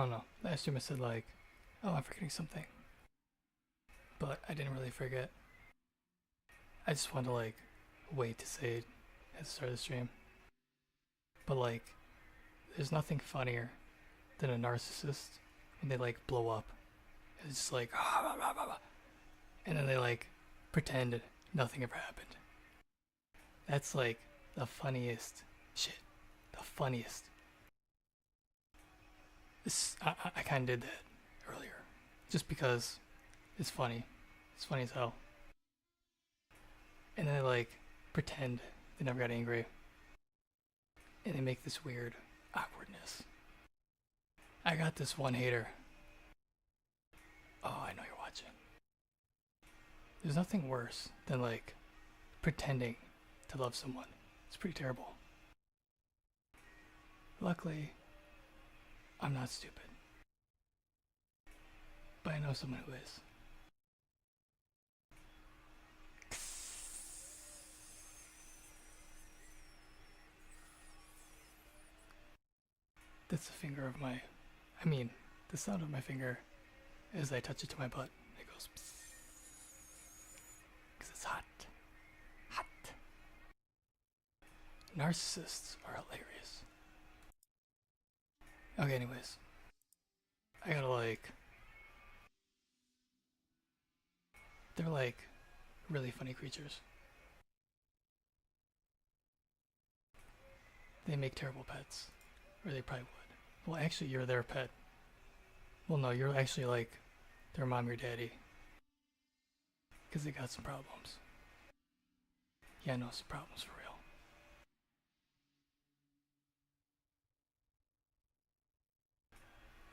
don't know. Last stream I said like, oh, I'm forgetting something. But I didn't really forget. I just wanted to like wait to say it at the start of the stream. But like, there's nothing funnier than a narcissist when they like blow up. It's just like, and then they like pretend nothing ever happened. That's like the funniest shit. The funniest. I kind of did that earlier. Just because it's funny. It's funny as hell. And then they like pretend they never got angry. And they make this weird awkwardness. I got this one hater. Oh, I know you're watching. There's nothing worse than like pretending to love someone. It's pretty terrible. Luckily, I'm not stupid. But I know someone who is. That's the finger of my... the sound of my finger as I touch it to my butt. It goes psst. Because it's hot. Hot. Narcissists are hilarious. Okay, anyways. I gotta like... They're like really funny creatures. They make terrible pets. Or they probably would. Well, actually, you're their pet. Well, no, you're actually like their mom or daddy. Because they got some problems. Yeah, no, some problems for real.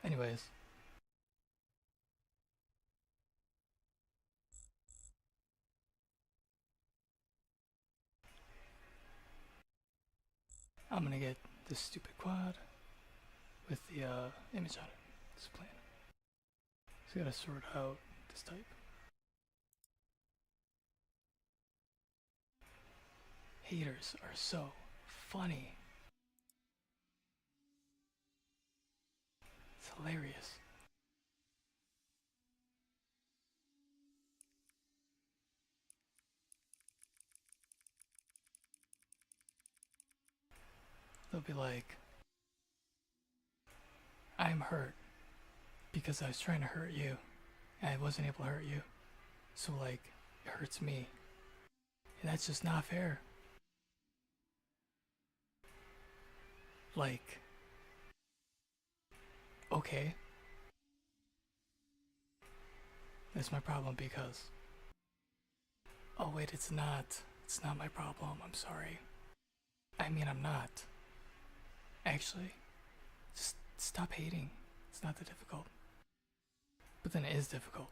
Anyways. I'm gonna get this stupid quad with the image on it. This plan. So I gotta sort out this type. Haters are so funny. It's hilarious. They'll be like, I'm hurt because I was trying to hurt you and I wasn't able to hurt you. So like, it hurts me. And that's just not fair. Like, okay. That's my problem because... Oh wait, it's not. It's not my problem, I'm sorry. I'm not. Actually, just stop hating. It's not that difficult. But then it is difficult.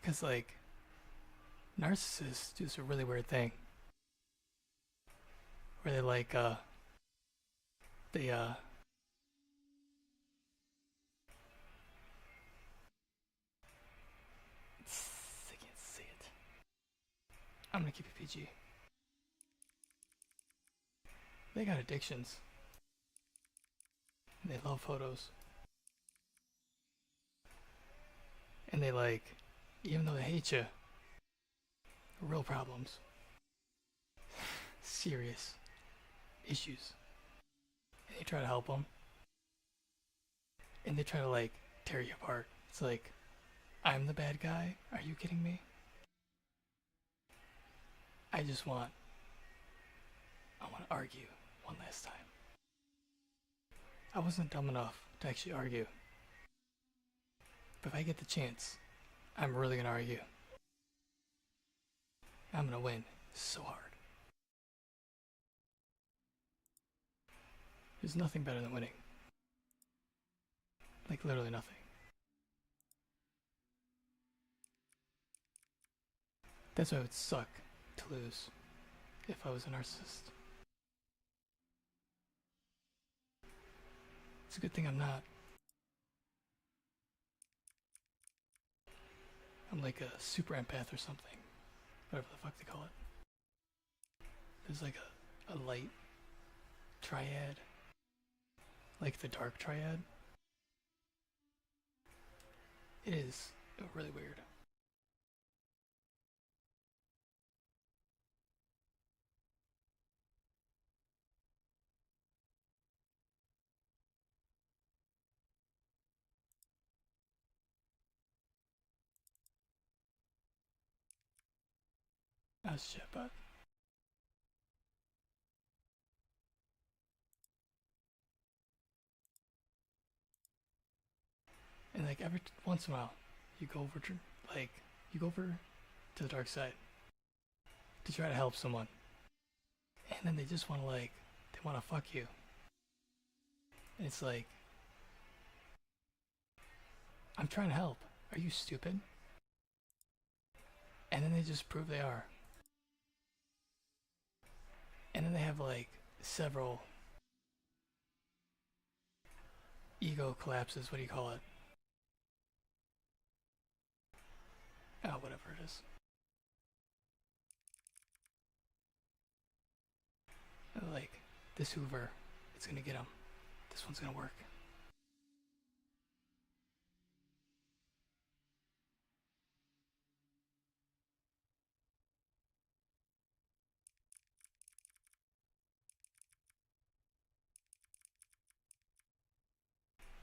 Because like, narcissists do this really weird thing. Where they like, they can't say it. I'm gonna keep it PG. They got addictions. They love photos. And they like, even though they hate you, real problems. Serious issues. And they try to help them. And they try to like tear you apart. It's like, I'm the bad guy? Are you kidding me? I want to argue one last time. I wasn't dumb enough to actually argue. But if I get the chance, I'm really gonna argue. I'm gonna win so hard. There's nothing better than winning. Like literally nothing. That's why it would suck to lose if I was a narcissist. It's a good thing I'm not. I'm like a super empath or something. Whatever the fuck they call it. There's like a light triad like the dark triad. It is really weird. That's shit, but and like every once in a while, you go over to like you go over to the dark side to try to help someone, and then they just want to they want to fuck you. And it's like, I'm trying to help. Are you stupid? And then they just prove they are. And then they have like several ego collapses. What do you call it? Oh, whatever it is. Like, this Hoover, it's gonna get him. This one's gonna work.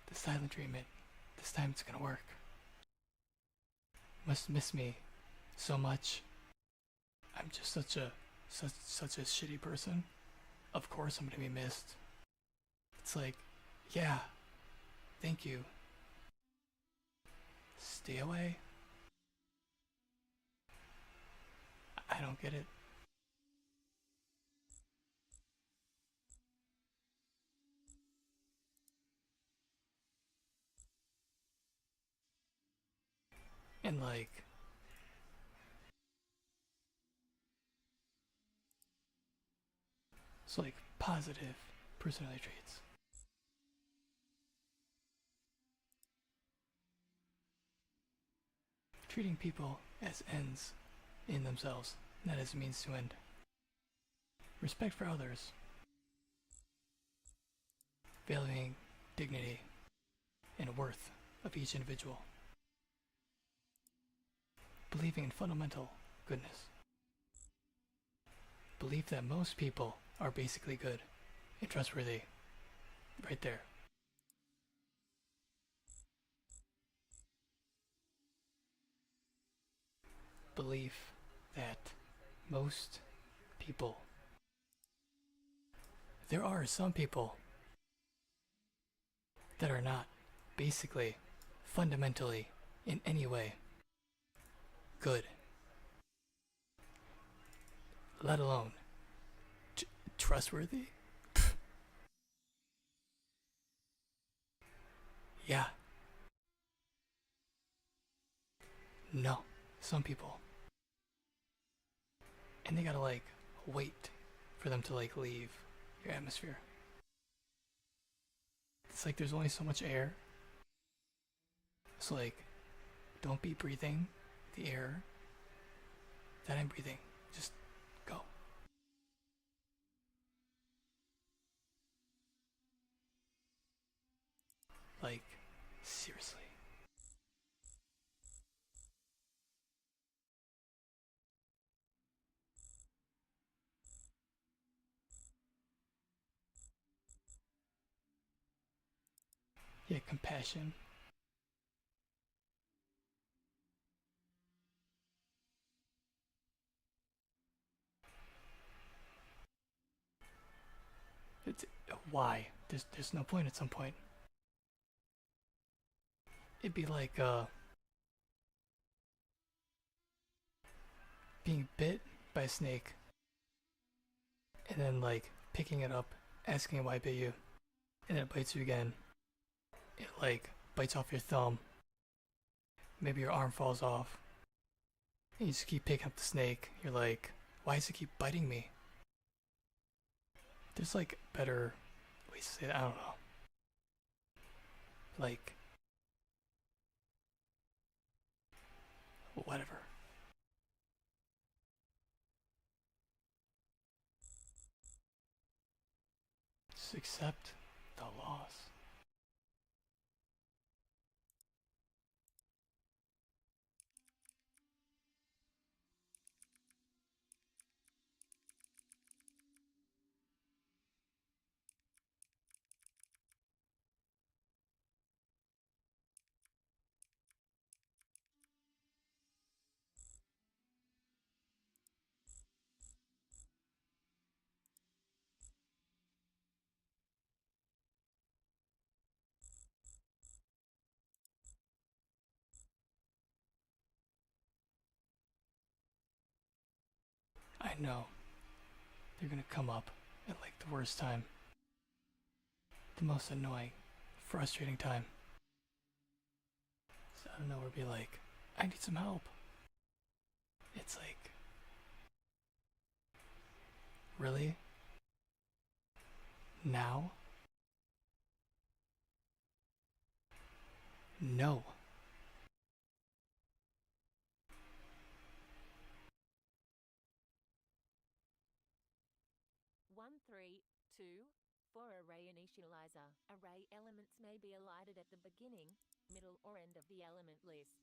The silent treatment. This time it's gonna work. Must miss me so much. I'm just such a shitty person. Of course I'm gonna be missed. It's like, yeah, thank you. Stay away. I don't get it. And like, it's like positive personality traits. Treating people as ends in themselves, not as a means to end. Respect for others. Valuing dignity and worth of each individual. Believing in fundamental goodness. Belief that most people are basically good and trustworthy. Right there. Belief that most people, there are some people that are not basically, fundamentally, in any way good, let alone trustworthy. Yeah. No. Some people. And they gotta wait for them to leave your atmosphere. It's like there's only so much air. So don't be breathing the air that I'm breathing. Just go. Seriously. Yeah, compassion. It's why? There's no point at some point. It'd be like being bit by a snake and then picking it up, asking it why it bit you, and then it bites you again. It bites off your thumb. Maybe your arm falls off. And you just keep picking up the snake. You're like, why does it keep biting me? There's better ways to say that. I don't know. Whatever. Just accept a loss. I know they're gonna come up at like the worst time, the most annoying, frustrating time. So out of nowhere, be like, I need some help. It's like, really? Now? No. One, 3, 2, for array initializer. Array elements may be elided at the beginning, middle, or end of the element list.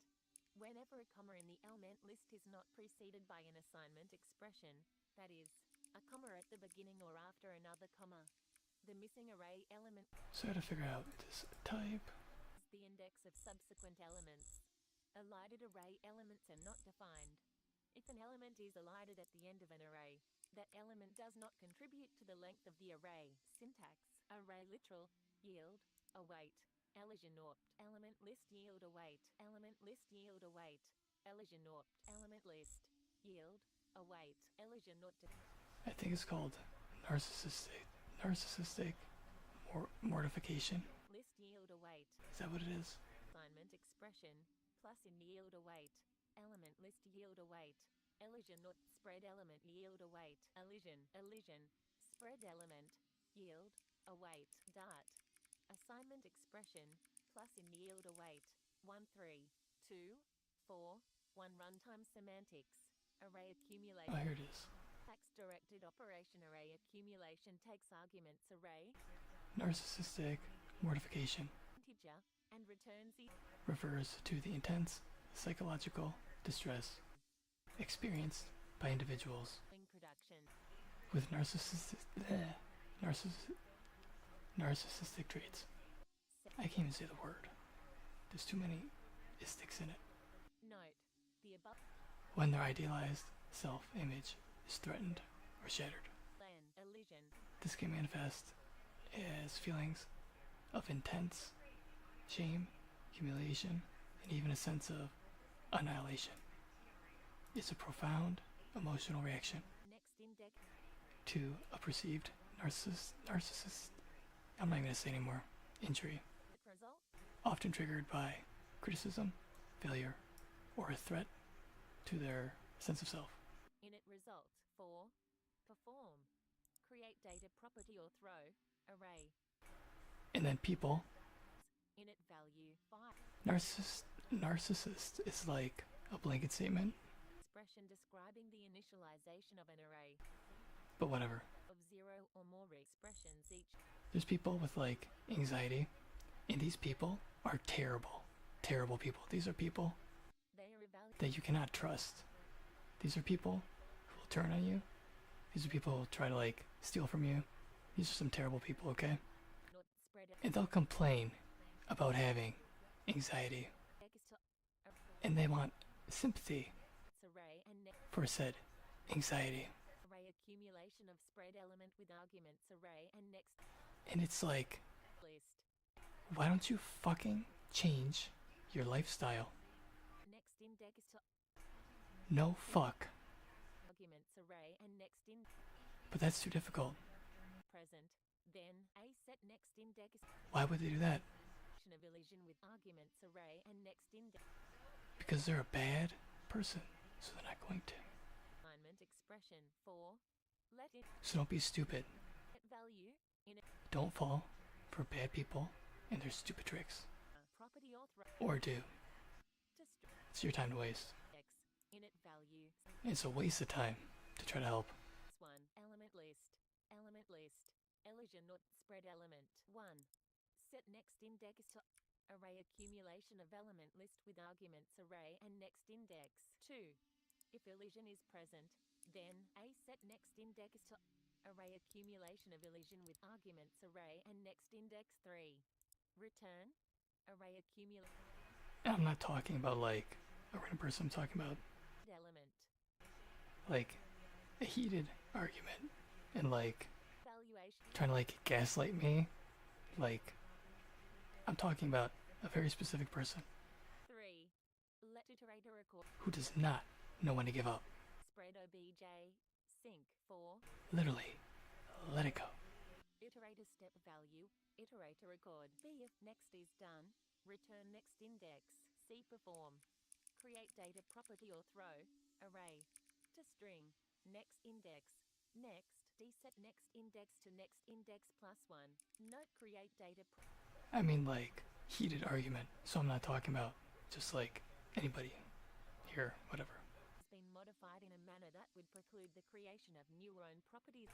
Whenever a comma in the element list is not preceded by an assignment expression, that is, a comma at the beginning or after another comma, the missing array element So I gotta figure out this type. is the index of subsequent elements. Elided array elements are not defined. If an element is elided at the end of an array, that element does not contribute to the length of the array. Syntax: array literal, yield, await, elision opt, element list yield await, element list yield await, elision opt, element list, yield, await, elision opt. I think it's called narcissistic mortification. List yield await. Is that what it is? Assignment expression, plus in yield await, element list yield await, elision not spread element yield await, elision, spread element, yield, await, dart. Assignment expression, plus in yield await, 1, 3, 2, 4, 1 runtime semantics, array accumulation. Oh, here it is. Tax-directed operation array accumulation takes arguments array, Narcissistic mortification integer, and returns the refers to the intense psychological distress experienced by individuals production. with narcissistic traits. I can't even say the word. There's too many istics in it. Note: the above When their idealized self-image is threatened or shattered. elision This can manifest as feelings of intense shame, humiliation, and even a sense of annihilation. It's a profound emotional reaction next index to a perceived narcissist, I'm not even going to say anymore, injury, result often triggered by criticism, failure, or a threat to their sense of self. init result 4 perform create data property or throw array And then people, init value 5 narcissist is like a blanket statement, expression describing the initialization of an array but whatever. of 0 or more expressions each. There's people with like anxiety, and these people are terrible people. These are people They are evaluated that you cannot trust. These are people who will turn on you. These are people who will try to like steal from you. These are some terrible people, okay? not spread And they'll complain about having anxiety, and they want sympathy array and next for said anxiety. array accumulation of spread element with arguments array and next And it's like, list why don't you fucking change your lifestyle? next index to No fuck. arguments array and next in But that's too difficult. present then a set next index Why would they do that? of elision with arguments array and next index Because they're a bad person, so they're not going to. assignment expression 4 let it So don't be stupid. value in a Don't fall for bad people and their stupid tricks. property author Or do. to It's your time to waste. x init value It's a waste of time to try to help. 1 element list elision illusion or spread element. 1. Set next index to array accumulation of element list with arguments array and next index. 2. If illusion is present, then A set next index to array accumulation of illusion with arguments array and next index. 3. Return array accumulation I'm not talking about like a random person. I'm talking about element. like a heated argument and like Valuation trying to like gaslight me. Like I'm talking about a very specific person 3. Let iterator record who does not know when to give up. spread obj sync. 4. Literally, let it go. Iterator step value iterator record. B if next is done, return next index. C perform create data property or throw array to string next index. Next D set next index to next index plus 1. Note create data I mean like heated argument. So I'm not talking about just like anybody here, whatever. has been modified in a manner that would preclude the creation of neuron properties.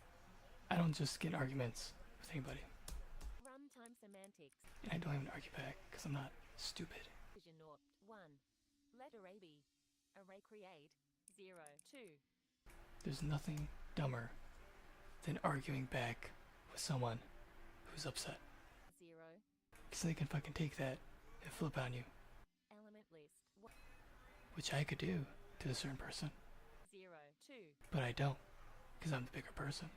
I don't just get arguments with anybody. Runtime semantics. And I don't even argue back because I'm not stupid. Vision or 1. Let array be array create 0. 2. There's nothing dumber than arguing back with someone who's upset. 0. Because they can fucking take that and flip on you. Element list 1. Which I could do to a certain person. 0. 2. But I don't. Because I'm the bigger person.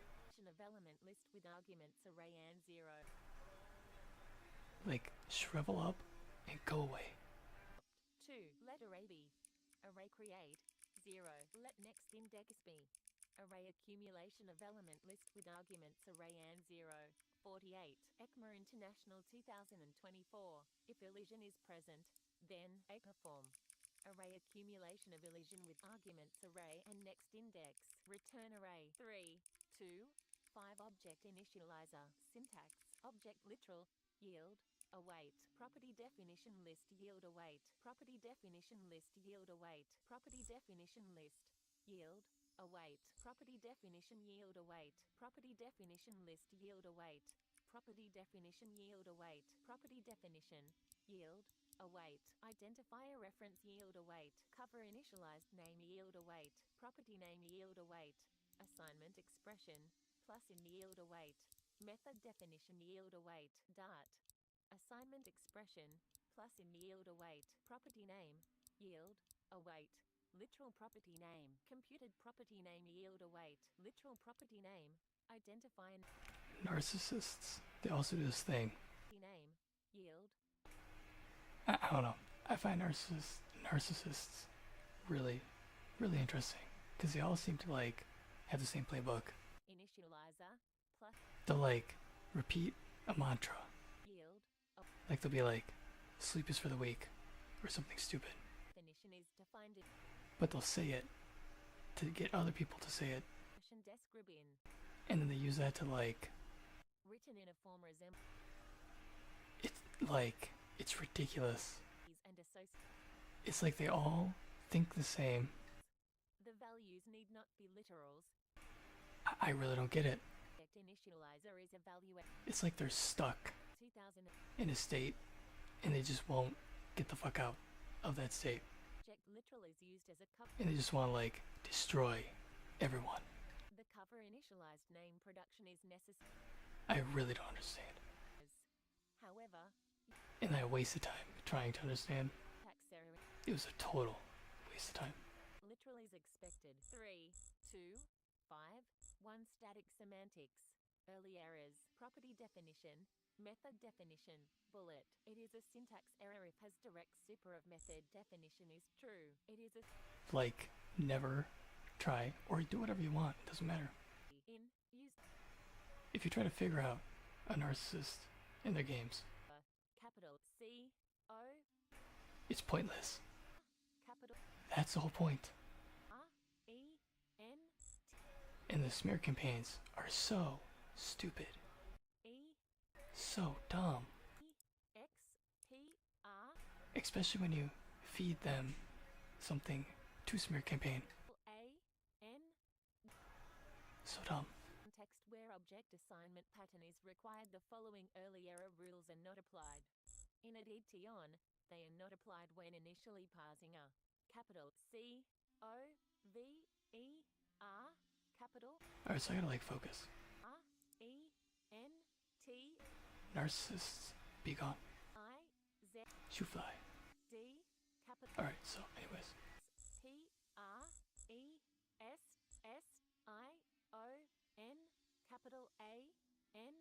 Of element list with arguments array and 0. Like, shrivel up and go away. 2. Let array be array create 0. Let next index be array accumulation of element list with arguments array and 0. 48. ECMA International 2024. If illusion is present, then A perform array accumulation of illusion with arguments array and next index. Return array 3. 2. 5. Object initializer syntax object literal yield await property definition list yield await property definition list yield await property definition list yield await property definition yield await property definition list yield await property definition yield await property definition yield await identifier reference yield await cover initialized name yield await property name yield await assignment expression plus in yield await method definition yield await dart assignment expression plus in yield await property name yield await literal property name computed property name yield await literal property name identify Narcissists, they also do this thing. name yield I don't know. I find narcissists really, really interesting. Because they all seem to like have the same playbook. initializer plus They'll like repeat a mantra. yield Like they'll be like, sleep is for the weak, or something stupid. definition is defined in But they'll say it to get other people to say it, expression description and then they use that to like, written in a form resembles it's ridiculous. and associates. It's like they all think the same. The values need not be literals. I really don't get it. Object initializer is evaluate It's like they're stuck 2000 in a state, and they just won't get the fuck out of that state. object literal is used as a cover. And they just want to like destroy everyone. The cover initialized name production is necessary. I really don't understand. However, And I wasted time trying to understand. tax error It was a total waste of time. literal is expected. 3, 2, 5, 1 static semantics. Early errors. Property definition. Method definition. Bullet. It is a syntax error if has direct super of method definition is true. It is a Like, never try or do whatever you want. It doesn't matter. in use If you try to figure out a narcissist in their games, capital C O it's pointless. capital That's the whole point. R E N And the smear campaigns are so stupid. E So dumb. X P R Especially when you feed them something to smear campaign. A N So dumb. context where object assignment pattern is required. The following early error rules are not applied. In addition, they are not applied when initially parsing a capital C O V E R capital Alright, so I gotta like focus. R E N T Narcissists, be gone. I Z Shoo fly. D capital Alright, so anyways. P R E S S I O N capital A N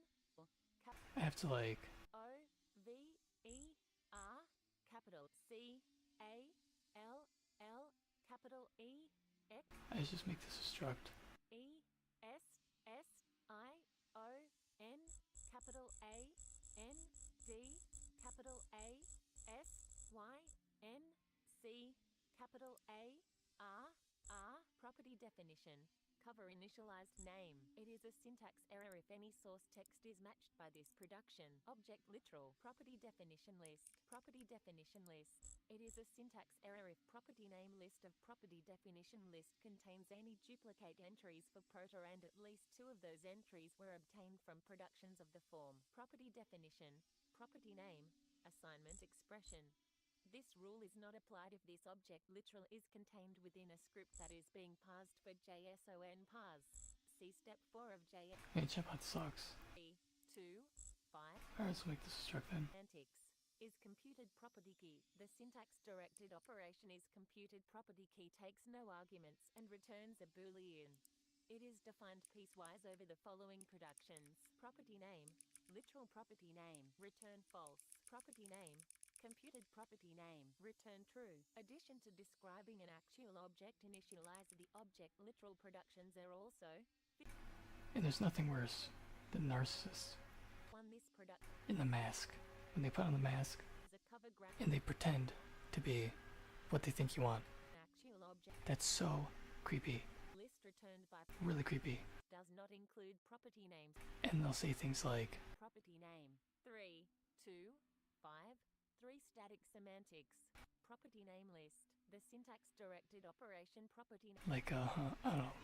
I have to like, O V E R capital C A L L capital E X I just make this a struct. E S S I O N capital A N D capital A S Y N C capital A R R property definition. Cover initialized name. It is a syntax error if any source text is matched by this production. Object literal. Property definition list. Property definition list. It is a syntax error if property name list of property definition list contains any duplicate entries for proto and at least two of those entries were obtained from productions of the form. Property definition. Property name. Assignment expression. This rule is not applied if this object literal is contained within a script that is being parsed for JSON parse. See step 4 of JS. Man, Chatbot sucks. 2, 5. Alright, so make this a struct then. Semantics is computed property key. The syntax directed operation is computed property key takes no arguments and returns a boolean. It is defined piecewise over the following productions. Property name, literal property name, return false. Property name, computed property name, return true. Addition to describing an actual object, initialize the object literal productions are also. And there's nothing worse than narcissists. One this product In the mask. When they put on the mask is a cover graph. and they pretend to be what they think you want. Actual object That's so creepy. list returned by Really creepy. does not include property names. And they'll say things like, Property name 3, 2, 5, 3 static semantics. Property name list. The syntax directed operation property name I don't know.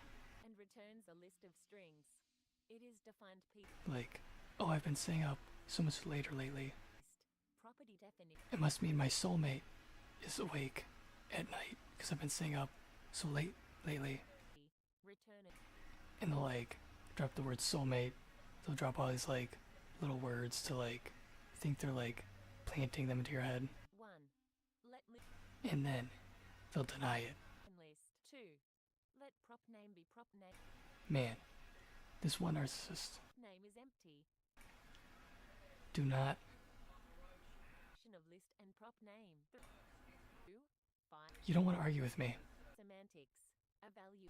and returns a list of strings. It is defined piece Like, oh, I've been staying up so much later lately. property definition. It must mean my soulmate is awake at night because I've been staying up so late lately. Return it. And they'll like drop the word soulmate. They'll drop all these like little words to like think they're like planting them into your head. 1. Let And then they'll deny it. list. 2. Let prop name be prop name. Man, this one narcissist. Name is empty. Do not. Of list and prop name. 2, 5. You don't want to argue with me. Semantics. A value.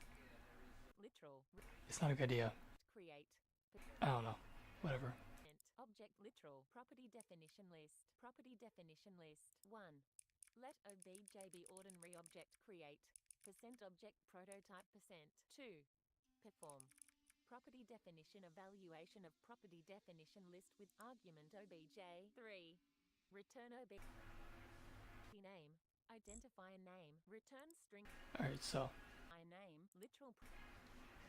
Literal. It's not a good idea. Create. I don't know. Whatever. Object literal. Property definition list. Property definition list. 1. Let obj be ordinary object create. Object prototype 2. Perform. Property definition evaluation of property definition list with argument obj. 3. Return obj. Name. Identify a name. Return string. Alright, so. I name. Literal.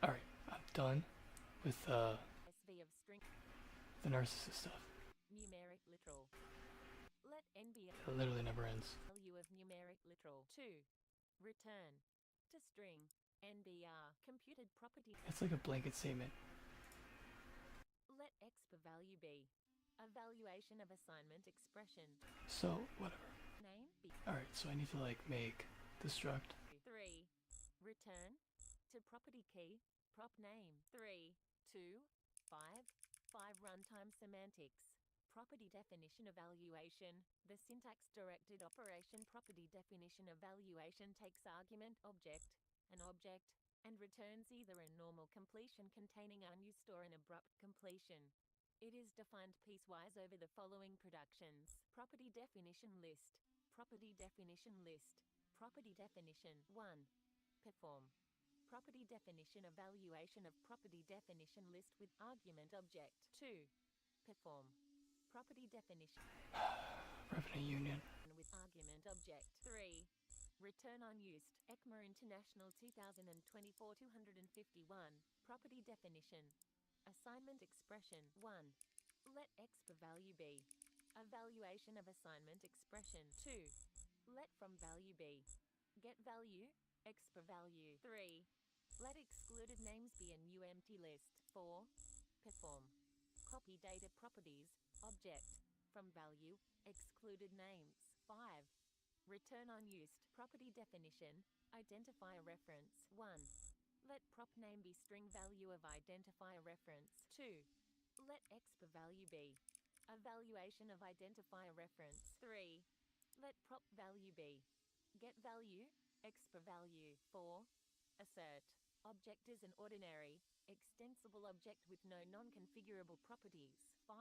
Alright, I'm done with SV of string. the narcissist stuff. Numeric literal. Let n be a It literally never ends. value of numeric literal. 2. Return. To string. NBR. Computed property. It's like a blanket statement. Let x per value be. Evaluation of assignment expression. So, whatever. Name be. Alright, so I need to like make the struct. 3. Return. To property key. Prop name. 3, 2, 5. 5 runtime semantics. Property definition evaluation. The syntax directed operation property definition evaluation takes argument object, an object, and returns either a normal completion containing unused or an abrupt completion. It is defined piecewise over the following productions. Property definition list. Property definition list. Property definition 1. Perform. Property definition evaluation of property definition list with argument object. 2. Perform. Property definition Revenue union. with argument object. 3. Return unused. ECMA International 2024 251. Property definition. Assignment expression 1. Let x for value be. Evaluation of assignment expression 2. Let from value be. Get value, x for value 3. Let excluded names be a new empty list 4. Perform. Copy data properties, object, from value, excluded names 5. Return unused property definition, identifier reference 1. Let prop name be string value of identifier reference 2. Let x for value be. Evaluation of identifier reference 3. Let prop value be. Get value, x for value 4. Assert. Object is an ordinary, extensible object with no non-configurable properties 5.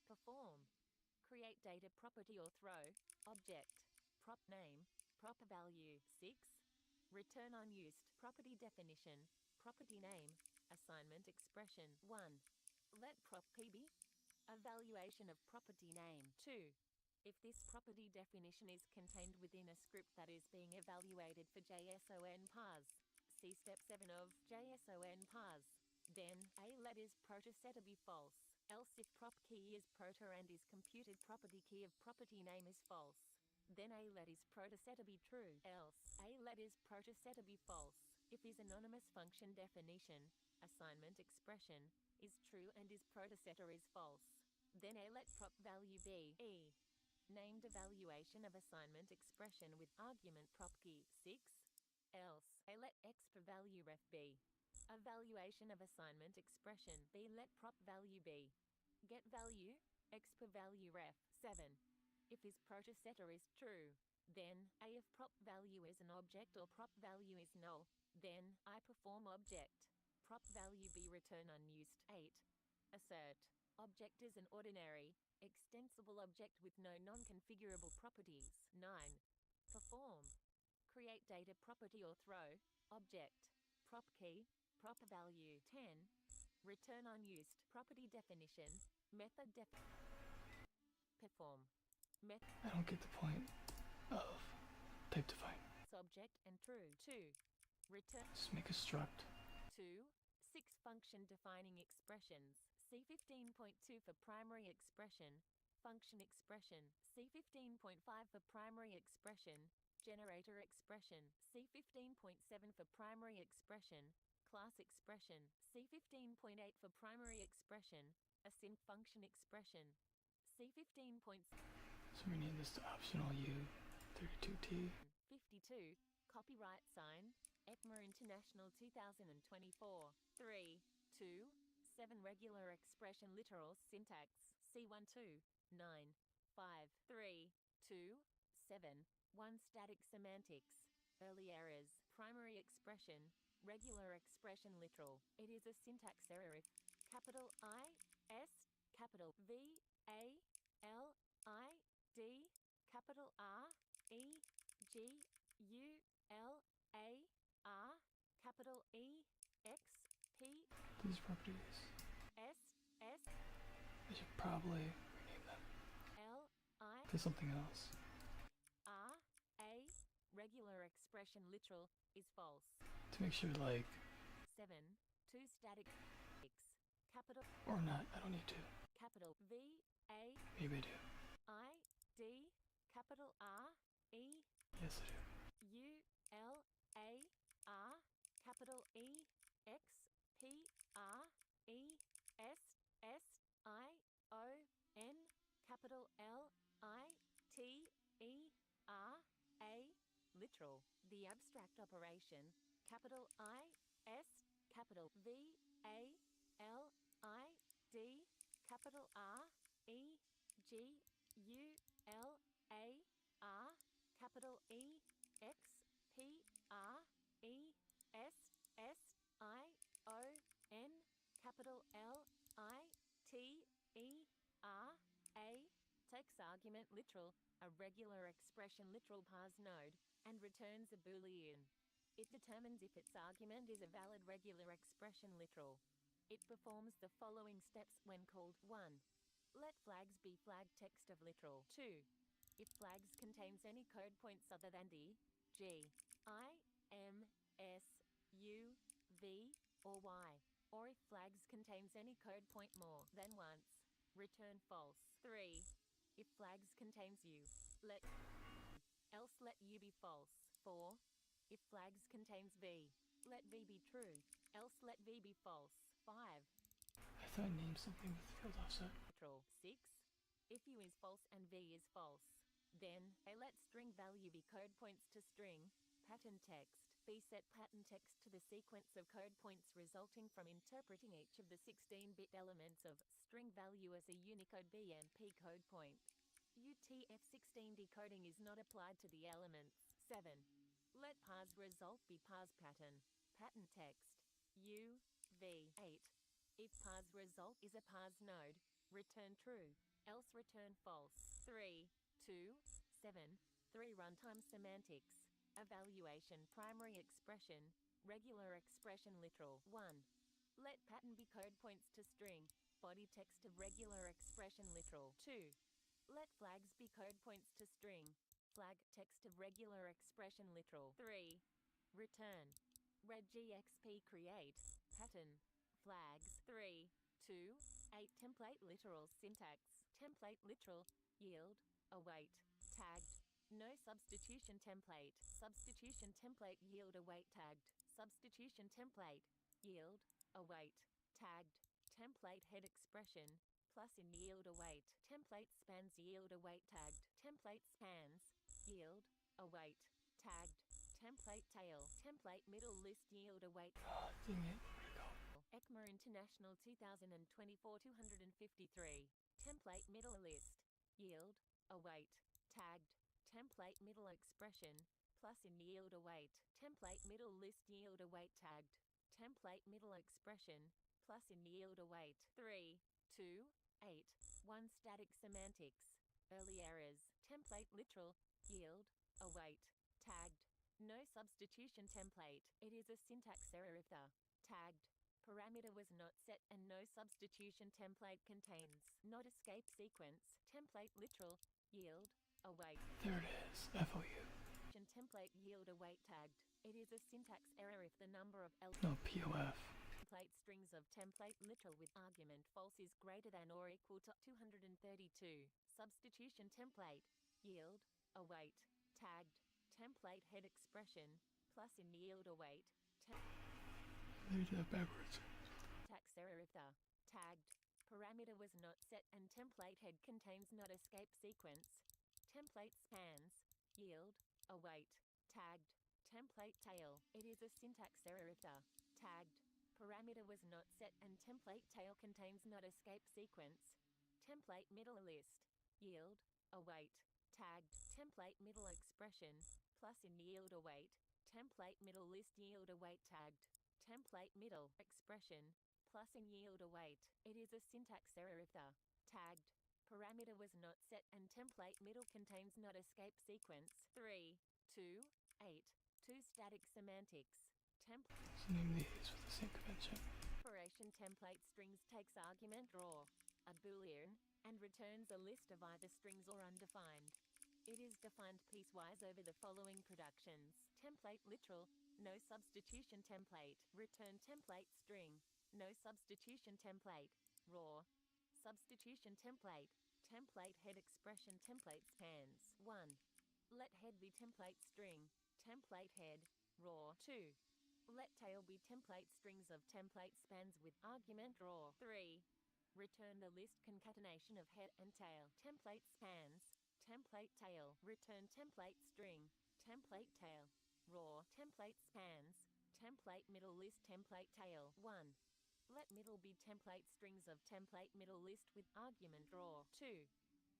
Perform. Create data property or throw, object, prop name, prop value 6. Return unused property definition, property name, assignment expression 1. Let prop p be. Evaluation of property name 2. If this property definition is contained within a script that is being evaluated for JSON parse, see step 7 of JSON parse, then a let is proto set to be false, else if prop key is proto and is computed property key of property name is false, then a let is proto set to be true, else a let is proto set to be false. If is anonymous function definition, assignment expression, is true and is proto setter is false, then a let prop value be e. Named evaluation of assignment expression with argument prop key 6. Else a let x for value ref be. Evaluation of assignment expression b let prop value be. Get value, x per value ref 7. If is proto setter is true, then a if prop value is an object or prop value is null, then I perform object. Prop value be return unused 8. Assert. Object is an ordinary, extensible object with no non-configurable properties 9. Perform. Create data property or throw, object, prop key, prop value 10. Return unused property definition, method perform. I don't get the point of type define. Object and true 2. Return. Just make a struct. 2. 6 function defining expressions. C15.2 for primary expression, function expression. C15.5 for primary expression, generator expression. C15.7 for primary expression, class expression. C15.8 for primary expression, async function expression. C15. So we need this to optional U32T. 52. Copyright sign, ECMA International 2024. 3. 2. 7 regular expression literal syntax, C12. 9. 5. 3. 2. 7. 1 static semantics, early errors, primary expression, regular expression literal. It is a syntax error if capital I, S, capital V, A, L, I, D, capital R, E, G, U, L, A, R, capital E, X, P, These properties, S, S, I should probably rename them L, I, to something else. R, A, regular expression literal, is false. To make sure, like, 7. 2 static X, capital or not, I don't need to. capital V, A, Maybe I do. I, D, capital R, E, Yes, I do. U, L, A, R, capital E, X, P, R, E, S, S, I, O, N, capital L, I, T, E, R, A, literal. The abstract operation, capital I, S, capital V, A, L, I, D, capital R, E, G, U, L, A, R, capital E, X, P, R, E, S, S, I, O, N, capital L, I, T, E, R, A, takes argument literal, a regular expression literal parse node, and returns a Boolean. It determines if its argument is a valid regular expression literal. It performs the following steps when called. 1. Let flags be flag text of literal. 2. If flags contains any code points other than D, G, I, M, S, U, V, or Y. or if flags contains any code point more than once, return false. 3. If flags contains u, let else let u be false. 4. If flags contains v, let v be true, else let v be false. 5. I thought I named something with field offset. 6. If u is false and v is false, then a let string value be code points to string, pattern text. B set pattern text to the sequence of code points resulting from interpreting each of the 16-bit elements of string value as a Unicode BMP code point. UTF-16 decoding is not applied to the elements. 7. Let parse result be parse pattern, pattern text, U, V. 8. If parse result is a parse node, return true, else return false. 3, 2, 7. 3 runtime semantics. Evaluation primary expression, regular expression literal. 1. Let pattern be code points to string, body text of regular expression literal. 2. Let flags be code points to string, flag text of regular expression literal. 3. Return regexp create pattern flags. 3, 2, 8 template literal syntax. Template literal yield await tagged. No substitution template. Substitution template yield await tagged. Substitution template yield await tagged. Template head expression plus in yield await. Template spans yield await tagged. Template spans yield await tagged. Template tail. Template middle list yield await. Oh, dang it. Where'd it go? ECMA International 2024 253. Template middle list yield await tagged. Template middle expression plus in yield await. Template middle list yield await tagged. Template middle expression plus in yield await. 3, 2, 8. 1 static semantics. Early errors. Template literal yield await tagged. No substitution template. It is a syntax error if the tagged parameter was not set and no substitution template contains not escape sequence. Template literal yield await. There it is. FOU. Template yield await tagged. It is a syntax error if the number of No, POF. template strings of template literal with argument false is greater than or equal to 232. Substitution template yield await tagged. Template head expression plus in yield await. They did that backwards. Syntax error if the tagged parameter was not set and template head contains not escape sequence. Template spans yield await tagged. Template tail. It is a syntax error if the tagged parameter was not set and template tail contains not escape sequence. Template middle list yield await tagged. Template middle expression plus in yield await. Template middle list yield await tagged. Template middle expression plus in yield await. It is a syntax error if the tagged parameter was not set and template middle contains not escape sequence. 3, 2, 8. 2 static semantics. Template. Let's name these with the same convention. Operation template strings takes argument raw, a boolean, and returns a list of either strings or undefined. It is defined piecewise over the following productions. Template literal, no substitution template. Return template string, no substitution template. Raw, substitution template. Template head expression template spans. 1. Let head be template string. Template head, raw. 2. Let tail be template strings of template spans with argument raw. 3. Return the list concatenation of head and tail. Template spans. Template tail. Return template string. Template tail. Raw. Template spans. Template middle list template tail. 1. Let middle be template strings of template middle list with argument raw. 2.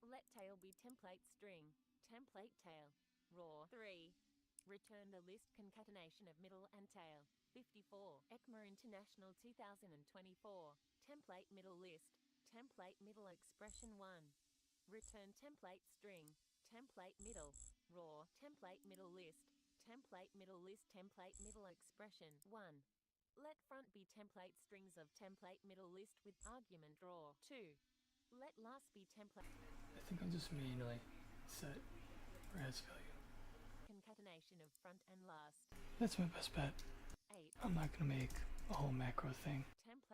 Let tail be template string. Template tail. Raw. 3. Return the list concatenation of middle and tail. 54. ECMA International 2024. Template middle list. Template middle expression 1. Return template string. Template middle. Raw. Template middle list. Template middle list template middle expression 1. Let front be template strings of template middle list with argument raw. 2. Let last be template. I think I'll just manually set res value. Concatenation of front and last. That's my best bet. 8. I'm not gonna make a whole macro thing. Template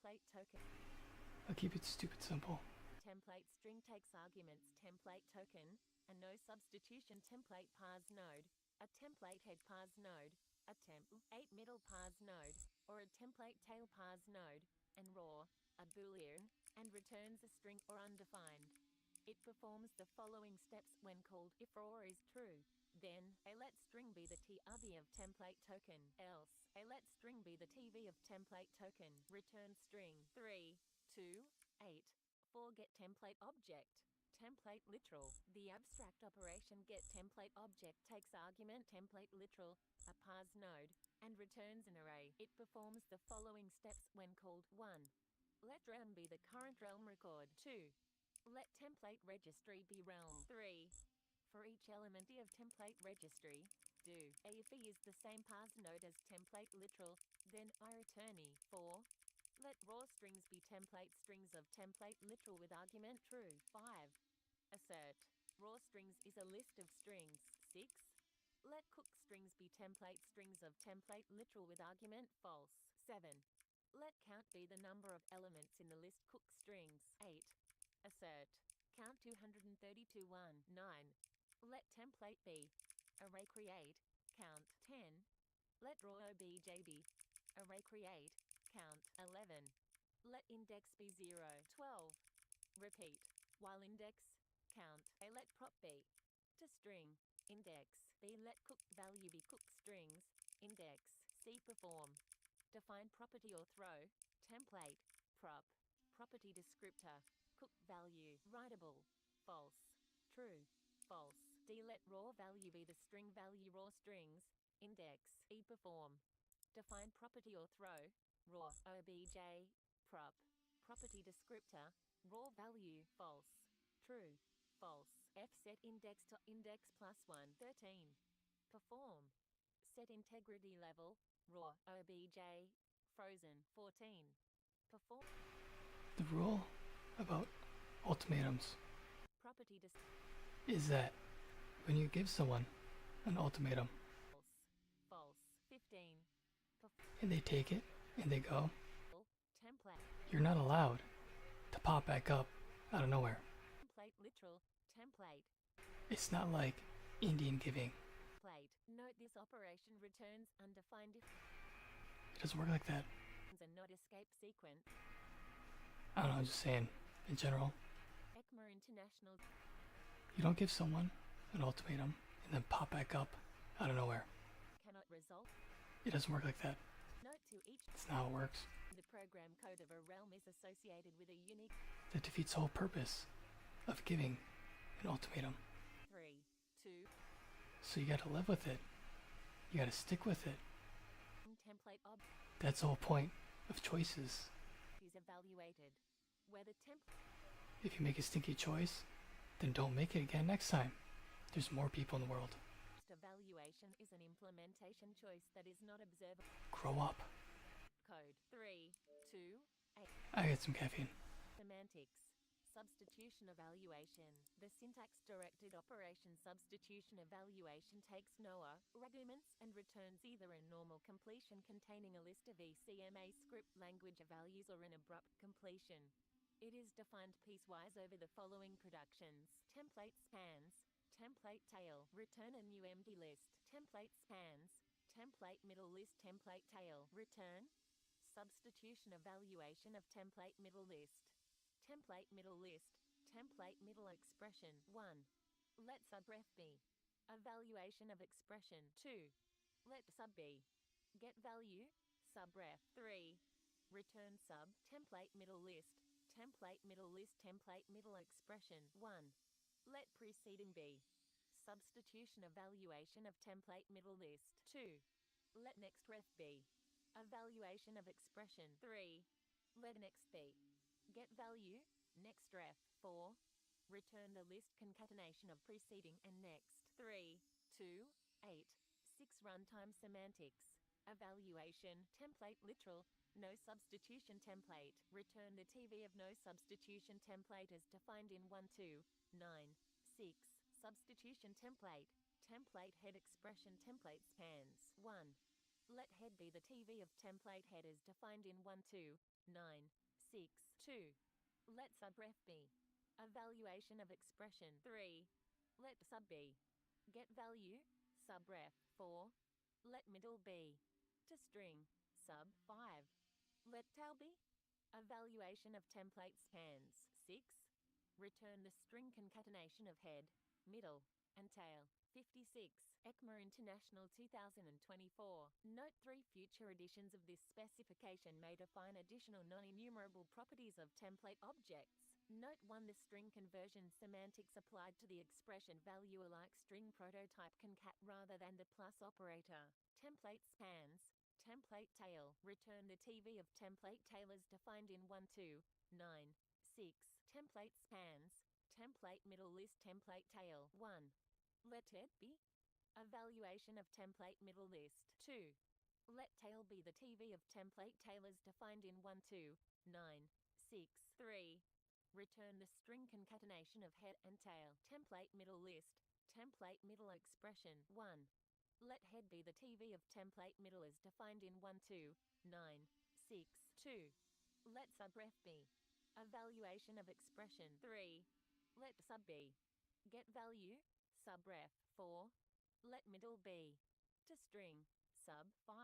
template token. I'll keep it stupid simple. Template string takes arguments template token, a no substitution template parse node, a template head parse node, a temp8 middle parse node, or a template tail parse node, and raw, a boolean, and returns a string or undefined. It performs the following steps when called if raw is true. Then, a let string be the TRV of template token, else, a let string be the TV of template token, return string 3, 2, 8. 4 get template object. Template literal. The abstract operation get template object takes argument template literal, a parse node, and returns an array. It performs the following steps when called 1. Let realm be the current realm record. 2. Let template registry be realm. 3. For each element of template registry, do a if is the same parse node as template literal, then I returnee. 4. Let raw strings be template strings of template literal with argument true. 5. Assert. Raw strings is a list of strings. 6. Let cook strings be template strings of template literal with argument false. 7. Let count be the number of elements in the list cook strings. 8. Assert. Count 232 1. 9. Let template be array create, count 10. Let raw obj be array create, count 11. Let index be 0, 12. Repeat. While index, count. A let prop be to string, index. B let cook value be cook strings, index. C perform. Define property or throw, template, prop. Property descriptor, cook value, writable, false, true, false. D let raw value be the string value raw strings, index. E perform. Define property or throw, raw, obj, prop. Property descriptor, raw value, false, true, false. F set index to index plus 1, 13. Perform. Set integrity level, raw, obj, frozen, 14. Perform. The rule about ultimatums Property is that when you give someone an ultimatum false, false, 15. and they take it and they go, Template. you're not allowed to pop back up out of nowhere. Template literal, template. It's not like Indian giving. Plate. Note this operation returns undefined if It doesn't work like that. and not escape sequence. I don't know, I'm just saying, in general, ECMA International. you don't give someone an ultimatum and then pop back up out of nowhere. Cannot result. It doesn't work like that. Note to each. That's not how it works. The program code of a realm is associated with a unique That defeats the whole purpose of giving an ultimatum. 3, 2. So you gotta live with it. You gotta stick with it. Template object That's the whole point of choices. is evaluated. Where the template If you make a stinky choice, then don't make it again next time. There's more people in the world. evaluation is an implementation choice that is not observable. Grow up. Code 3, 2, 8. I got some caffeine. Semantics. Substitution evaluation. The syntax-directed operation substitution evaluation takes no arguments and returns either a normal completion containing a list of ECMA script language values or an abrupt completion. It is defined piecewise over the following productions. Template spans. Template tail. Return a new empty list. Template spans. Template middle list. Template tail. Return. Substitution evaluation of template middle list. Template middle list. Template middle expression. 1. Let subref be. Evaluation of expression. 2. Let sub be. Get value. Subref. 3. Return sub. Template middle list. Template middle list. Template middle expression. 1. Let preceding be. Substitution evaluation of template middle list. 2. Let next ref be. Evaluation of expression. 3. Let next be. Get value, next ref. 4. Return the list concatenation of preceding and next. 3, 2, 8. 6 runtime semantics. Evaluation, template literal, no substitution template. Return the TV of no substitution template as defined in 1, 2, 9, 6. Substitution template. Template head expression template spans. 1. Let head be the TV of template headers defined in 12962. Let subref be evaluation of expression 3. Let sub be get value subref 4. Let middle be to string sub 5. Let tail be evaluation of template spans 6. Return the string concatenation of head, middle, and tail. 56. ECMA International 2024. Note 3 future editions of this specification may define additional non-enumerable properties of template objects. Note 1 the string conversion semantics applied to the expression value alike string prototype concat rather than the plus operator. Template spans, template tail. Return the TV of template tailors defined in 12962. Template spans, template middle list template tail. 1. Let head be evaluation of template middle list. 2. Let tail be the TV of template tailors defined in 12963. 3. Return the string concatenation of head and tail. Template middle list, template middle expression. 1. Let head be the TV of template middle as defined in 12962. 2. Let subref be evaluation of expression. 3. Let sub be get value subref. 4. Let middle be to string sub 5.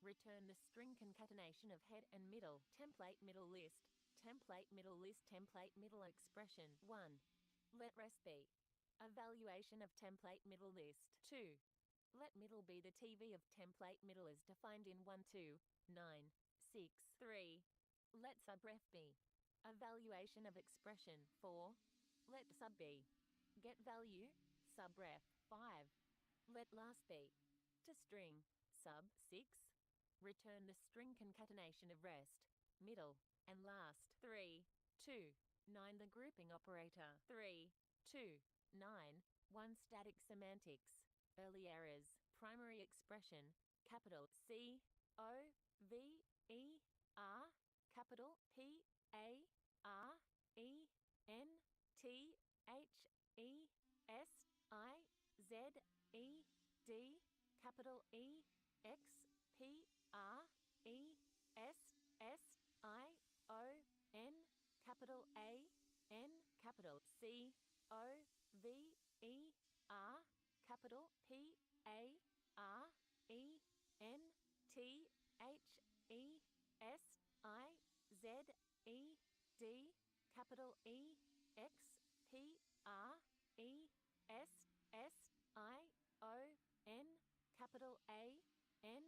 Return the string concatenation of head and middle. Template middle list, template middle expression. 1. Let rest be evaluation of template middle list. 2. Let middle be the TV of template middle as defined in 12963. 3. Let subref be evaluation of expression. 4. Let sub be get value subref. 5. Let last be to string sub 6. Return the string concatenation of rest, middle, and last. 3. 2. 9 the grouping operator. 3. 2. 9. 1 static semantics. Early errors. Primary expression, capital C O V E R, capital P A R E N T H E S I Z E D, capital E X P R E S S I O N, capital A N, capital C O V E R, capital P A R E N T H E S I Z E D, capital E X P R E S S I O N, capital A N,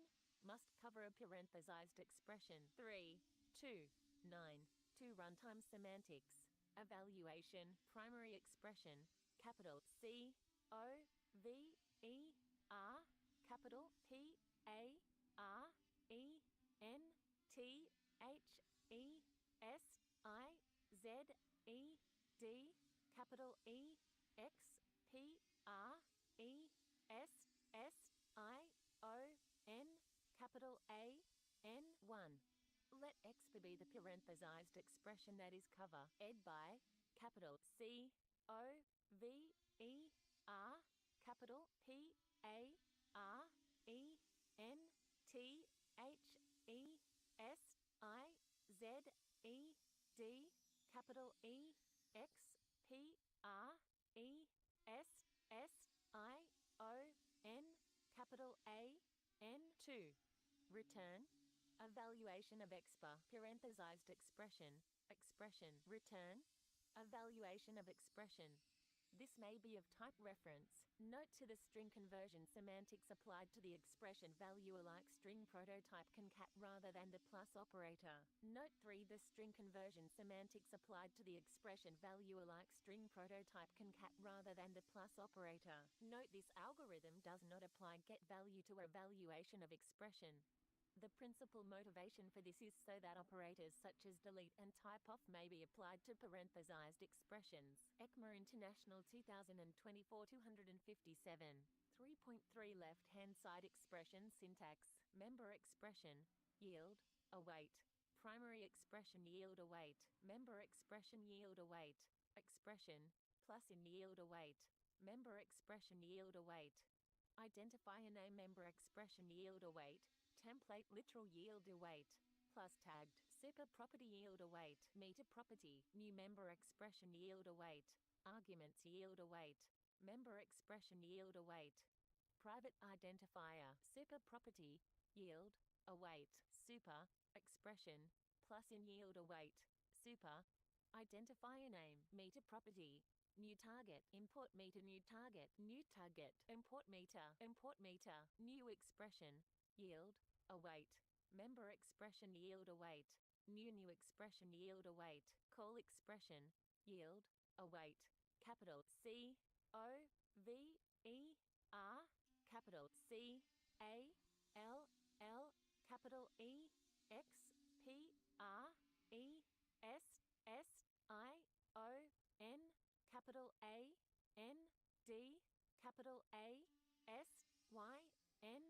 must cover a parenthesized expression. 3. 2. 9. 2 runtime semantics. Evaluation, primary expression, capital C O V E R, capital P A R E N T H E S I Z E D, capital E X P R E S S I O N, capital A N. 1. Let X be the parenthesized expression that is cover ed by capital C O V E R, capital P A R E N T H E S I Z E D, capital E X P R E S S I O N, capital A N. 2. Return evaluation of expa parenthesized expression, return evaluation of expression. This may be of type reference. Note to the string conversion semantics applied to the expression value alike string prototype concat rather than the plus operator. Note 3 the string conversion semantics applied to the expression value alike string prototype concat rather than the plus operator. Note this algorithm does not apply get value to evaluation of expression. The principal motivation for this is so that operators such as delete and type off may be applied to parenthesized expressions. ECMA International 2024 257. 3.3 left-hand side expression syntax. Member expression, yield, await. Primary expression yield await. Member expression yield await. Expression, plus in yield await. Member expression yield await. Identifier name member expression yield await, template literal yield await, plus tagged, super property yield await, meter property, new member expression yield await, arguments yield await, member expression yield await, private identifier, super property, yield, await, super, expression, plus in yield await, super, identifier name, meter property, new target, import meter, new target, import meter, new expression, yield, await, member expression yield await, new expression yield await, call expression, yield, await, capital C, O, V, E, R, capital C, A, L, L, capital E, X, P, R, E, S, S, I, O, N, capital A, N, D, capital A, S, Y, N,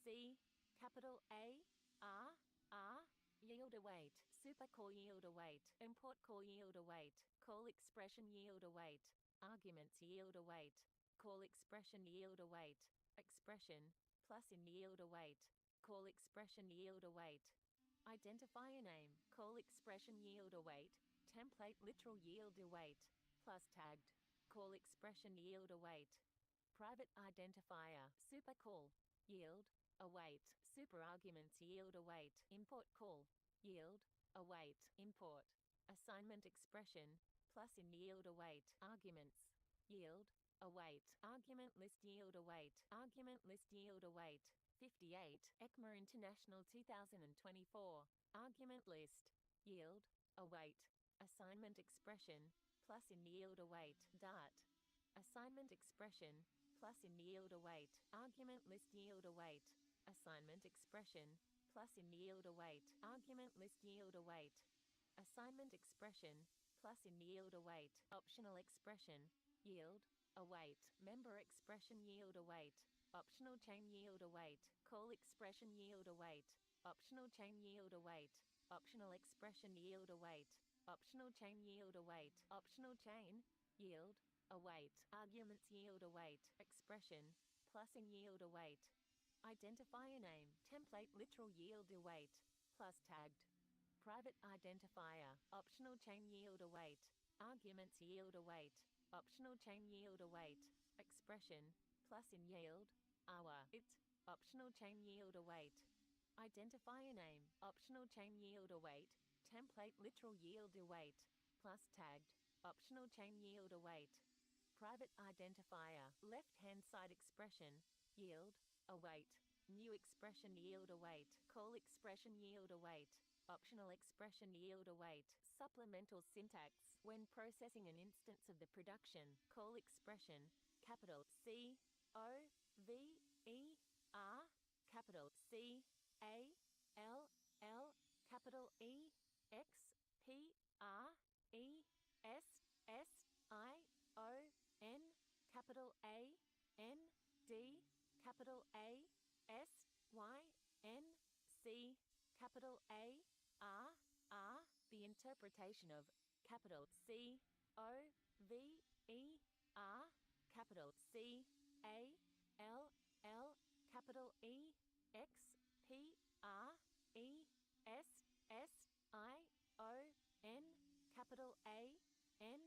C, capital A, R, R, yield await, super call yield await, import call yield await, call expression yield await, arguments yield await, call expression yield await, expression, plus in yield await, call expression yield await, identifier name, call expression yield await, template literal yield await, plus tagged, call expression yield await, private identifier, super call, yield, await, super arguments yield await, import call, yield, await, import, assignment expression, plus in yield await, arguments, yield, await, argument list yield await, argument list yield await, 58, ECMA International 2024, argument list, yield, await, assignment expression, plus in yield await, dart, assignment expression, plus in yield await, argument list yield await, assignment expression, plus in yield await, argument list yield await, assignment expression, plus in yield await, optional expression, yield, await, member expression yield await, optional chain yield await, call expression yield await, optional chain yield await, optional expression yield await, optional chain yield await, optional chain, yield, await, arguments yield await, expression, plus in yield await, identifier name, template literal yield await, plus tagged, private identifier, optional chain yield await, arguments yield await, optional chain yield await, expression, plus in yield, hour, it, optional chain yield await, identifier name, optional chain yield await, template literal yield await, plus tagged, optional chain yield await, private identifier, left-hand side expression, yield, await, new expression yield await, call expression yield await, optional expression yield await, supplemental syntax, when processing an instance of the production, call expression, capital C, O, V, E, R, capital C, A, L, L, capital E, X, P, R, E, S, S, I, O, N, capital A, N, D, capital A, S, Y, N, C, capital A, R, R, the interpretation of capital C, O, V, E, R, capital C, A, L, L, capital E, X, P, R, E, S, S, I, O, N, capital A, N,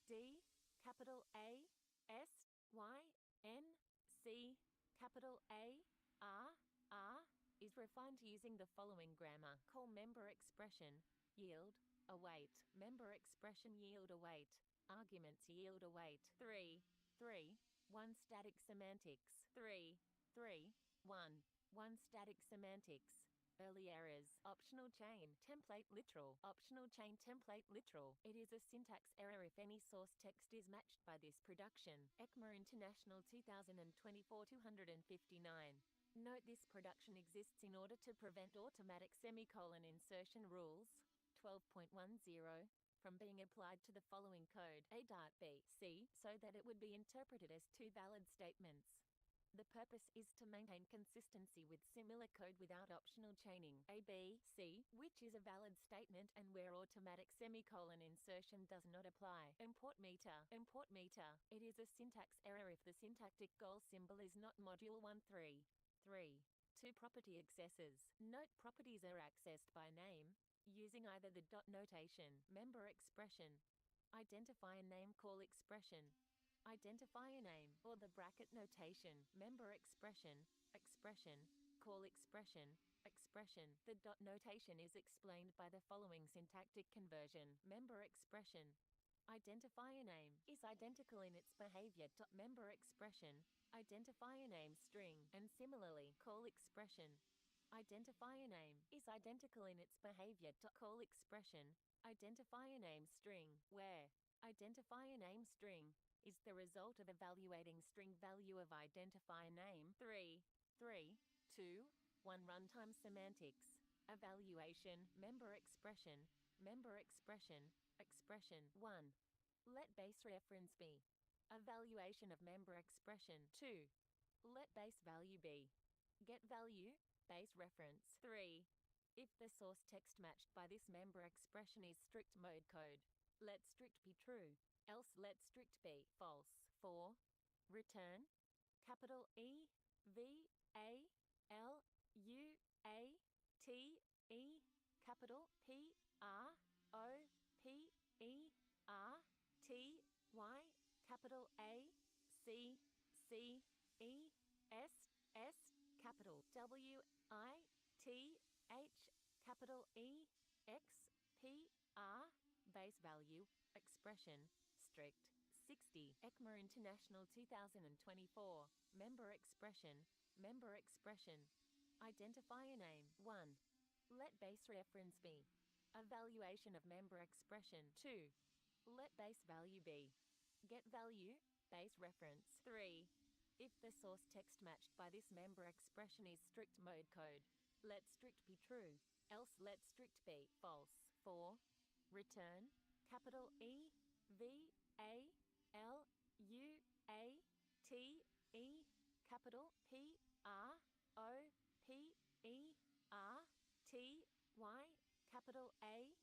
D, capital A, S, Y, N, C, capital A, R, R, is refined using the following grammar. Call member expression, yield, await, member expression yield await, arguments yield await, 3, 3, 1 static semantics, 3, 3, 1, 1 static semantics, early errors, optional chain, template literal, optional chain template literal. It is a syntax error if any source text is matched by this production. ECMA International 2024 259. Note this production exists in order to prevent automatic semicolon insertion rules 12.10 from being applied to the following code A.B, C, so that it would be interpreted as two valid statements. The purpose is to maintain consistency with similar code without optional chaining. A, B, C, which is a valid statement and where automatic semicolon insertion does not apply. Import meter. Import meter. It is a syntax error if the syntactic goal symbol is not module 1.3. 3. 2 property accessors. Note properties are accessed by name, using either the dot notation, member expression, identifier name call expression, identifier name, or the bracket notation, member expression, expression, call expression, expression. The dot notation is explained by the following syntactic conversion. Member expression. Identifier name is identical in its behavior to member expression, identifier name string, and similarly, call expression. Identifier name is identical in its behavior to call expression, identifier name string, where identifier name string is the result of evaluating string value of identifier name. 3, 2, 1 runtime semantics. Evaluation, member expression, expression. 1. Let base reference be. Evaluation of member expression. 2. Let base value be. Get value, base reference. 3. If the source text matched by this member expression is strict mode code, let strict be true, else let strict be false. 4. Return, capital E, V, A, L, U, A, T, E, capital P, R, O, P, E, R, T, Y, capital A, C, C, E, S, S, capital W, I, T, H, capital E, X, P, R, base value, expression, strict. 60. ECMA International 2024. Member expression, identifier name. 1. Let base reference be. Evaluation of member expression. 2. Let base value be. Get value, base reference. 3. If the source text matched by this member expression is strict mode code, let strict be true, else let strict be false. 4. Return, capital E, V, A, L, U, A, T, E, capital P, R, O, P, E, R, T, Y, capital A,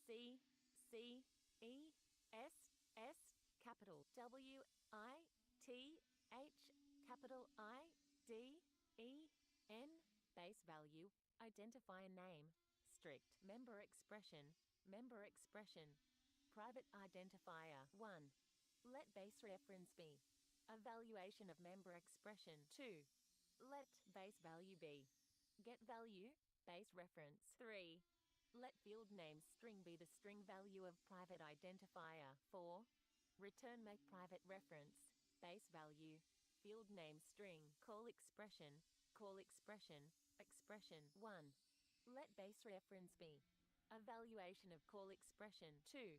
C, C, E, S, S, capital W, I, T, H, capital I, D, E, N, base value, identifier name, strict. Member expression, private identifier. 1. Let base reference be. Evaluation of member expression. 2. Let base value be. Get value, base reference. 3. Let field name string be the string value of private identifier. 4. Return make private reference, base value, field name string, call expression, expression. 1. Let base reference be. Evaluation of call expression. 2.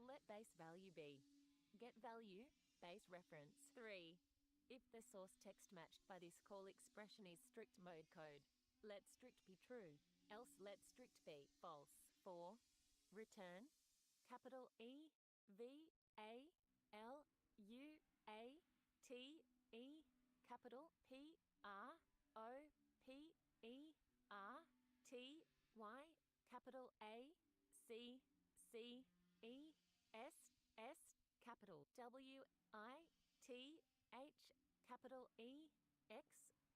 Let base value be. Get value, base reference. 3. If the source text matched by this call expression is strict mode code, let strict be true, else let strict be false. 4. Return, capital E, V, A, L, U, A, T, E, capital P, R, O, P, E, R, T, Y, capital A, C, C, E, S, S, capital W, I, T, H, capital E, X,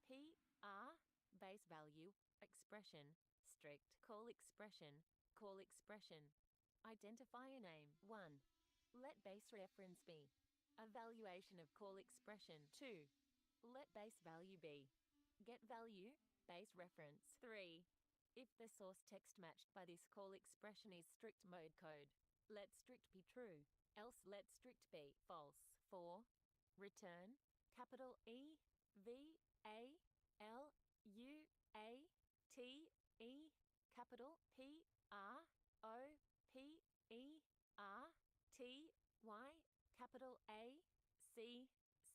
P, R, base value, expression, strict. Call expression, identifier name. 1. Let base reference be. Evaluation of call expression. 2. Let base value be. Get value, base reference. 3. If the source text matched by this call expression is strict mode code, let strict be true, else let strict be false. 4. Return, capital E, V, A, L, U, A, T, E, capital P, R, O, P, E, R, T, Y, capital A, C,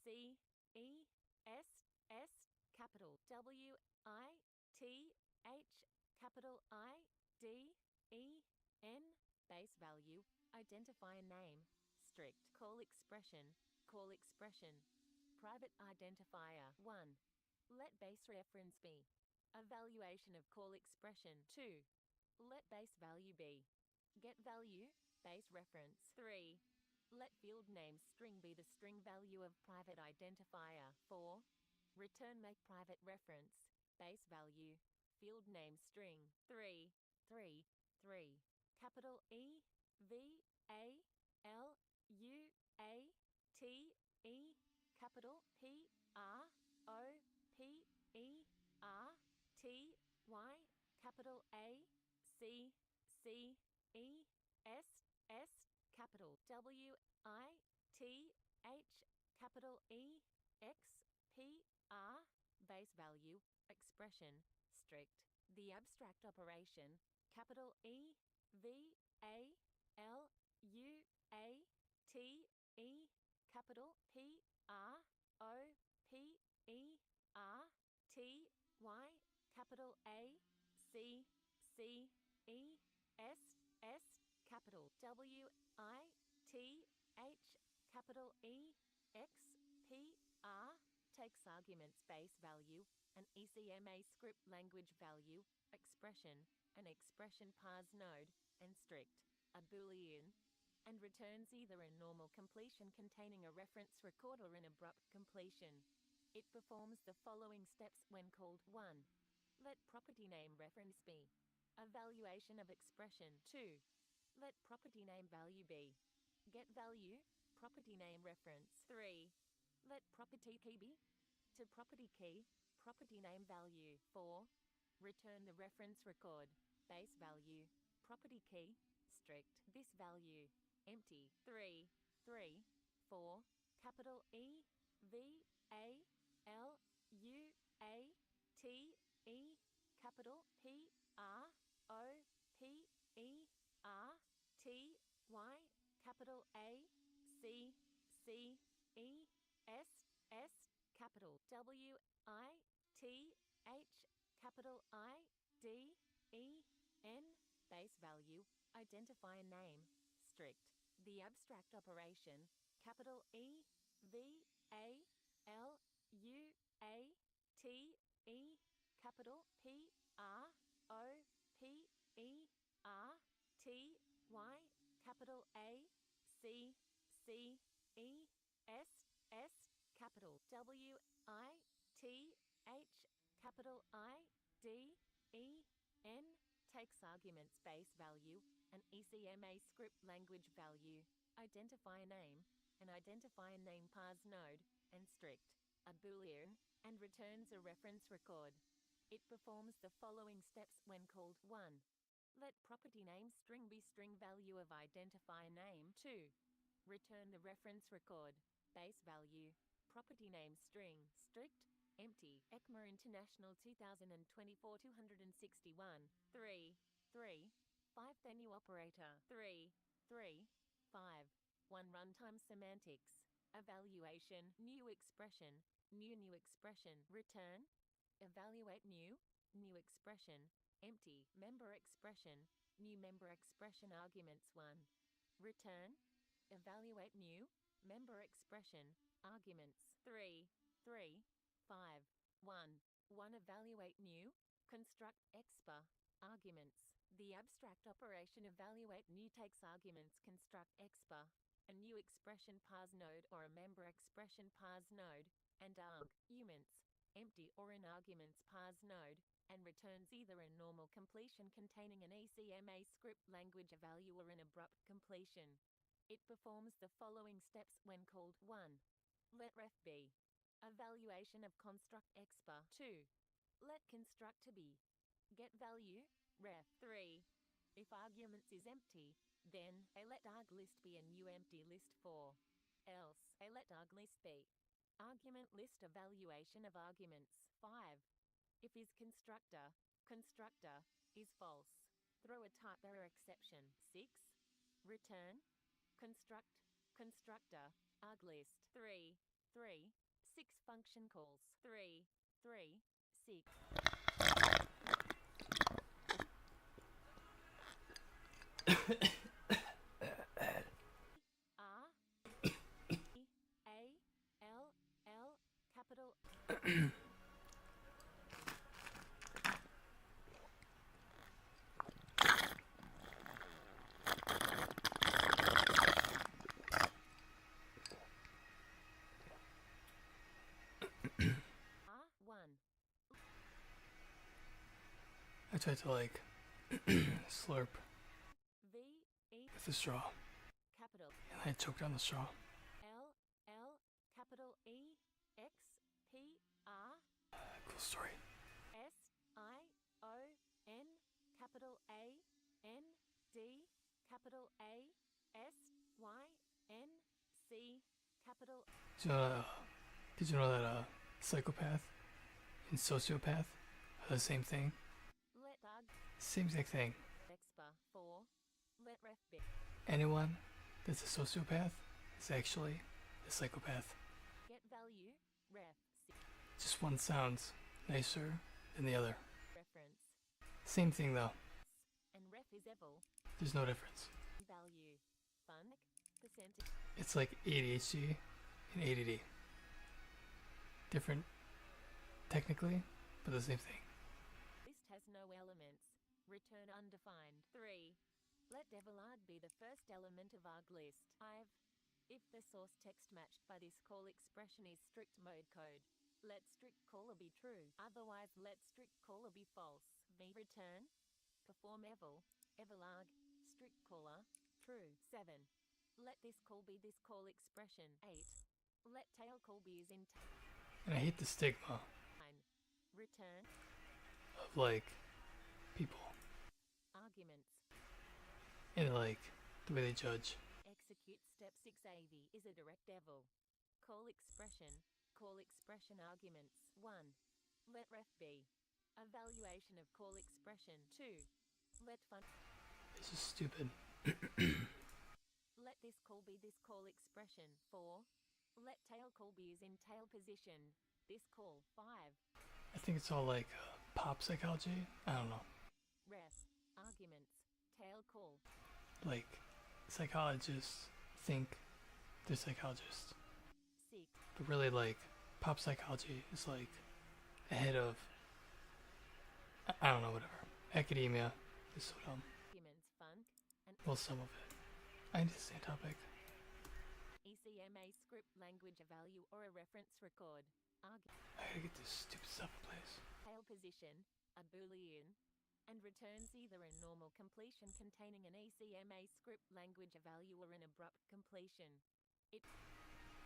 C, E, S, S, capital W, I, T, H, capital I, D, E, N, base value, identifier name, strict. Call expression, private identifier. 1. Let base reference be a valuation of call expression. 2. Let base value be get value, base reference. 3. Let field name string be the string value of private identifier. 4. Return make private reference, base value, field name string. 3. Capital E, V, A, L, U, A, T, E, capital P, R, O, P, E, R, T, Y, capital A, C, C, E, S, S, capital W, I, T, H, capital E, X, P, R, base value, expression, strict. The abstract operation, capital E, V, A, L, U, A, T, E, capital P, R, O, P, E, R, T, Y, capital A, C, C, E, S, S, capital W, I, T, H, capital E, X, P, R, takes arguments base value, an ECMA script language value, expression, an expression parse node, and strict, a boolean, and returns either a normal completion containing a reference record or an abrupt completion. It performs the following steps when called. 1. Let property name reference be a valuation of expression. 2. Let property name value be get value, property name reference. 3. Let property key be to property key, property name value. 4. Return the reference record, base value, property key, strict, this value, empty. 3. 4. Capital E, V, A, L, U, A, T, E, capital P, R, O, P, E, R, T, Y, capital A, C, C, E, S, S, capital W, I, T, H, capital I, D, E, N, base value, identifier name, strict. The abstract operation, capital E, V, A, L, U, A, T, E, capital P, R, O, P, E, R, T, Y, capital A, C, C, E, S, S, capital W, I, T, H, capital I, D, E, N, takes arguments base value, an ECMA script language value, identifier name, an identifier name parse node, and strict, a boolean, and returns a reference record. It performs the following steps when called. 1. Let property name string be string value of identifier name. 2. Return the reference record, base value, property name string, strict, empty. ECMA International 2024 261. 3. 5. The new operator. 3. 5. 1. Runtime semantics. Evaluation, new expression, new expression. Return, evaluate new expression, empty. Member expression, new member expression. Arguments. 1. Return, evaluate new member expression. Arguments. 3. 5. 1. Evaluate new, construct expa. Arguments. The abstract operation evaluate new takes arguments construct expa, a new expression parse node or a member expression parse node, and arguments, empty or in arguments parse node, and returns either a normal completion containing an ECMA script language value or an abrupt completion. It performs the following steps when called. 1. Let ref be evaluation of construct expa. 2. Let construct to be get value, ref. 3. If arguments is empty, then a let arg list be a new empty list. 4. Else a let arg list be argument list evaluation of arguments. 5. If is constructor is false, throw a type error exception. 6. Return constructor arg list. 3. 6 function calls. 3. 6. R E A L L tried to like slurp V E with the straw, capital and I choked on the straw. L L capital E X P R Cool story. S I O N capital A N D capital A S Y N C capital Did you know that psychopath and sociopath are the same thing? let dog Same exact thing. expa 4 let ref B Anyone that's a sociopath is actually a psychopath. get value ref C Just one sounds nicer than the other. reference Same thing though. and ref is evil There's no difference. value fun percentage It's like ADHD and ADD. Different technically, but the same thing. list has no elements return undefined 3 let devilard be the first element of arg list 5 if the source text matched by this call expression is strict mode code let strict caller be true otherwise let strict caller be false v return perform evalarg strict caller true 7 let this call be this call expression 8 let tail call be is in And I hate the stigma 9 return of like people arguments and like the way they judge. execute step 6 AV is a direct devil call expression arguments 1 let ref be evaluation of call expression 2 let fun It's just stupid. let this call be this call expression 4 let tail call be is in tail position this call 5 I think it's all like pop psychology. I don't know. ref arguments tail call Like psychologists think they're psychologists, 6 but really like pop psychology is like ahead of I don't know, whatever. Academia is so dumb. arguments fun and Well, some of it. I need to stay on topic. ECMA script language a value or a reference record argument I gotta get this stupid stuff in place. tail position, a boolean, and returns either a normal completion containing an ECMA script language a value or an abrupt completion. It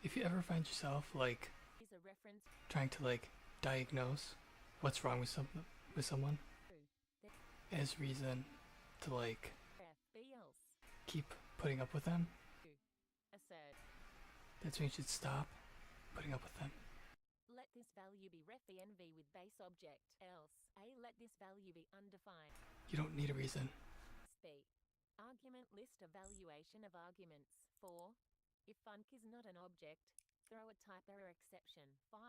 If you ever find yourself like is a reference trying to like diagnose what's wrong with someone to as reason to like the else keep putting up with them, assert. that's when you should stop putting up with them. Let this value be ref env with base object. Else a let this value be undefined. You don't need a reason. B argument list evaluation of arguments. 4 if func is not an object, throw a type error exception. 5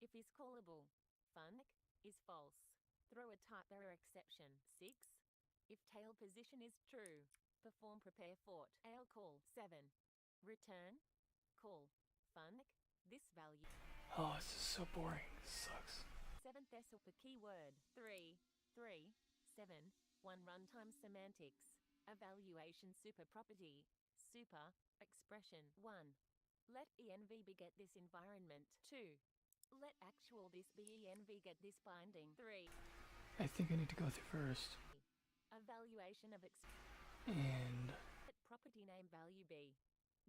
if is callable, func is false, throw a type error exception. 6 if tail position is true, perform prepare fort al call. 7 return call func this value. Oh, this is so boring. This sucks. 7th ESL per keyword. 3 7 1 runtime semantics evaluation super property super expression. 1 let env beget this environment. 2 let actual this be env get this binding. 3 I think I need to go through first. evaluation of And let property name value be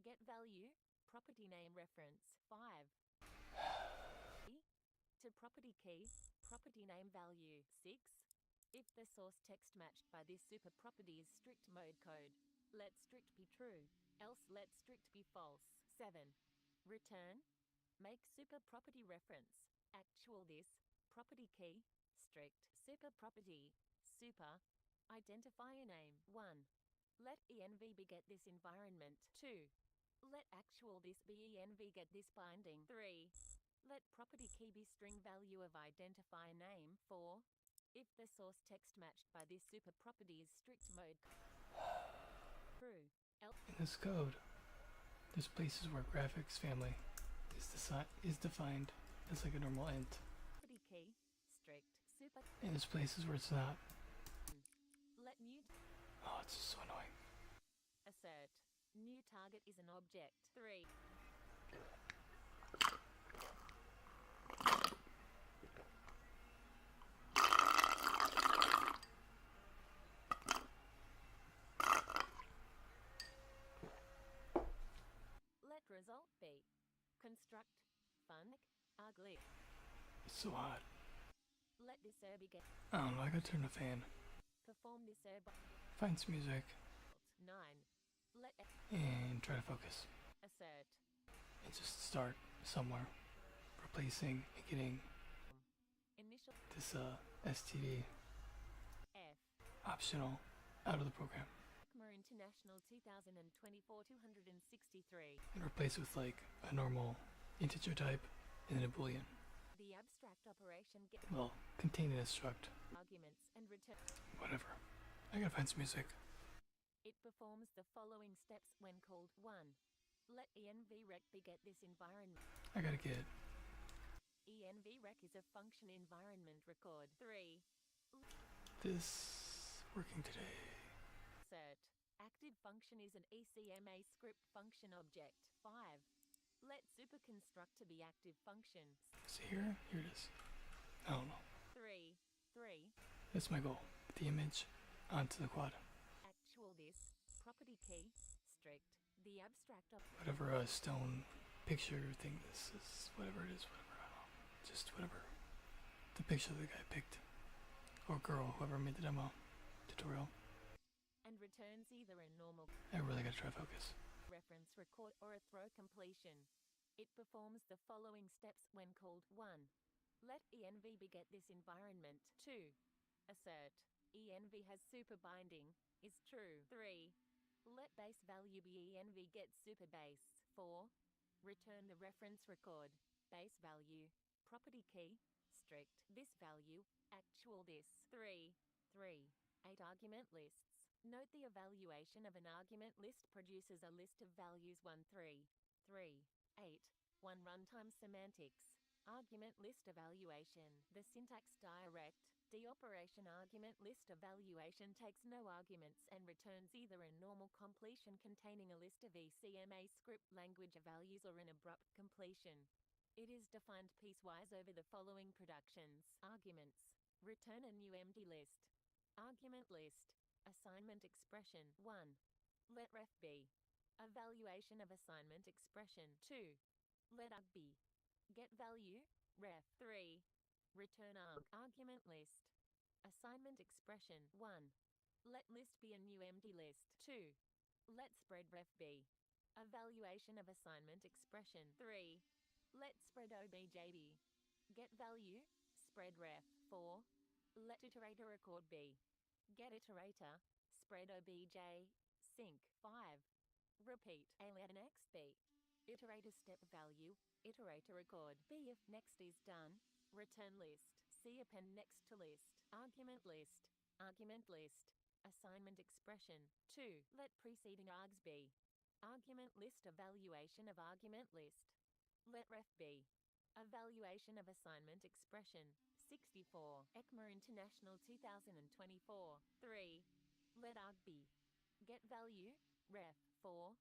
get value property name reference. 5 to property key property name value. 6 if the source text matched by this super property is strict mode code, let strict be true, else let strict be false. 7 return make super property reference actual this property key strict super property super identifier name. 1 let env beget this environment. 2 let actual this be env get this binding. 3 let property key be string value of identifier name. 4 if the source text matched by this super property is strict mode true. in this code, there's places where graphics family is defined as like a normal int. Property key strict super And there's places where it's not. let new Oh, it's just so annoying. assert new target is an object. 3 I B. Construct. Fun. Ugly. It's so hot. Let this begin. I don't know, I gotta turn the fan. Perform this Find some music 9. Let and try to focus. assert. And just start somewhere. Replacing and getting Initial this STD F. optional out of the program. ECMA International 2024 263. And replace it with like a normal integer type and then a boolean. The abstract operation get Well, contain and instruct. arguments and return. Whatever. I gotta find some music. It performs the following steps when called 1. Let envrec beget this environment. I gotta get Envrec is a function environment record. 3. this working today. Assert. Active function is an ECMA script function object. 5. Let superconstruct to be active function. Is it here? Here it is. I don't know. 3. That's my goal. Get the image onto the quad. Actual this. Property key. Strict. The abstract of Whatever stone picture thing this is. Whatever it is. Whatever. I don't know. Just whatever. The picture the guy picked. Or girl. Whoever made the demo. Tutorial. and returns either a normal I really gotta try to focus. reference record or a throw completion. It performs the following steps when called 1. Let env beget this environment. 2. Assert. Env has super binding. Is true. 3. Let base value be env get super base. 4. Return the reference record. Base value. Property key. Strict. This value. Actual this. 3. 8 argument lists. Note the evaluation of an argument list produces a list of values 1, 3, 8. 1 runtime semantics. Argument list evaluation. The syntax direct. The operation argument list evaluation takes no arguments and returns either a normal completion containing a list of ECMA script language values or an abrupt completion. It is defined piecewise over the following productions. Arguments. Return a new empty list. Argument list. Assignment expression. 1. Let ref be. Evaluation of assignment expression. 2. Let arg be. Get value. Ref. 3. Return arg. Argument list. Assignment expression. 1. Let list be a new empty list. 2. Let spread ref be. Evaluation of assignment expression. 3. Let spread obj be. Get value. Spread ref. 4. Let iterator record be. Get iterator. Spread obj. Sync. 5. Repeat. A let next be. Iterator step value. Iterator record. B if next is done. Return list. C append next to list. Argument list. Argument list. Assignment expression. 2. Let preceding args be. Argument list evaluation of argument list. Let ref be. Evaluation of assignment expression. 64. ECMA International 2024. 3. Let arg be. Get value. Ref. 4.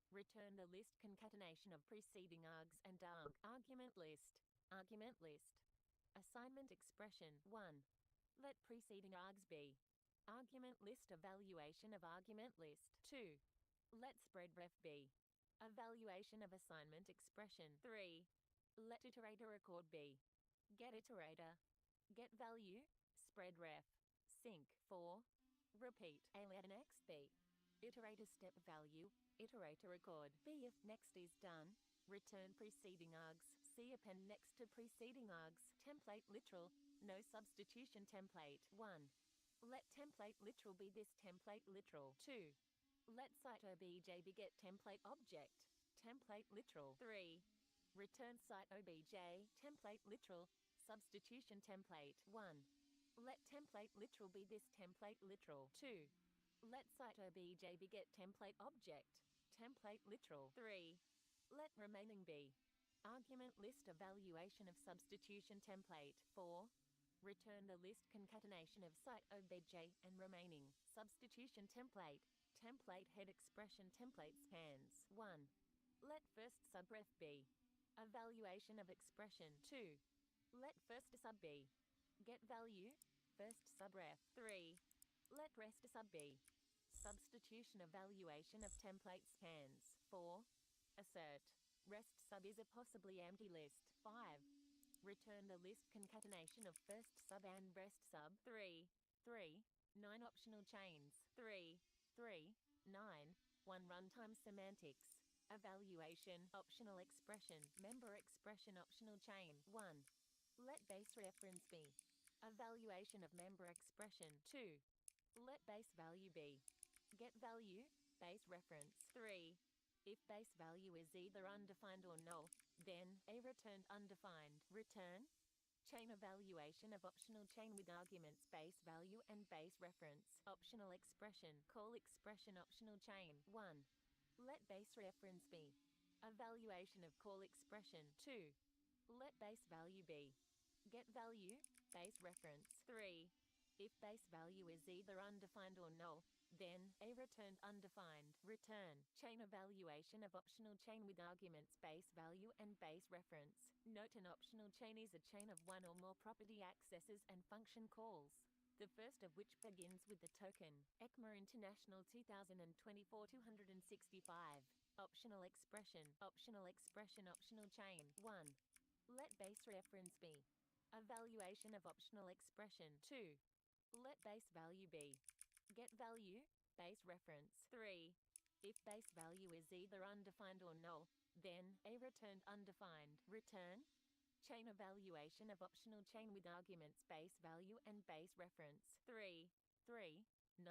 Return the list concatenation of preceding args and arg. Argument list. Argument list. Assignment expression. 1. Let preceding args be. Argument list evaluation of argument list. 2. Let spread ref be. Evaluation of assignment expression. 3. Let iterator record be. Get iterator. Get value. Spread ref. Sync. 4. Repeat. A let next be. Iterator step value. Iterator record. B if next is done. Return preceding args. C append next to preceding args. Template literal. No substitution template. 1. Let template literal be this template literal. 2. Let site obj beget template object. Template literal. 3. Return site obj. Template literal. Substitution template. 1. Let template literal be this template literal. 2. Let site obj beget template object. Template literal. 3. Let remaining be. Argument list evaluation of substitution template. 4. Return the list concatenation of site obj and remaining. Substitution template. Template head expression template spans. 1. Let first subref be. Evaluation of expression. 2. Let first sub be. Get value. First subref. 3. Let rest sub be. Substitution evaluation of template spans. 4. Assert. Rest sub is a possibly empty list. 5. Return the list concatenation of first sub and rest sub. 3. 3. 9 optional chains. 3. 3. 9. 1 runtime semantics. Evaluation, optional expression, member expression optional chain. 1. Let base reference be. Evaluation of member expression. 2. Let base value be. Get value, base reference. 3. If base value is either undefined or null, then a returned undefined. Return chain evaluation of optional chain with arguments base value and base reference. Optional expression, call expression optional chain. 1. Let base reference be. Evaluation of call expression. 2. Let base value be. Get value, base reference. 3. If base value is either undefined or null, then a returned undefined. Return chain evaluation of optional chain with arguments base value and base reference. Note an optional chain is a chain of one or more property accesses and function calls, the first of which begins with the token. ECMA International 2024 265. Optional expression, optional chain. 1. Let base reference be. Evaluation of optional expression. 2. Let base value be. Get value, base reference. 3. If base value is either undefined or null, then a returned undefined. Return chain evaluation of optional chain with arguments base value and base reference. 3. 3. 9.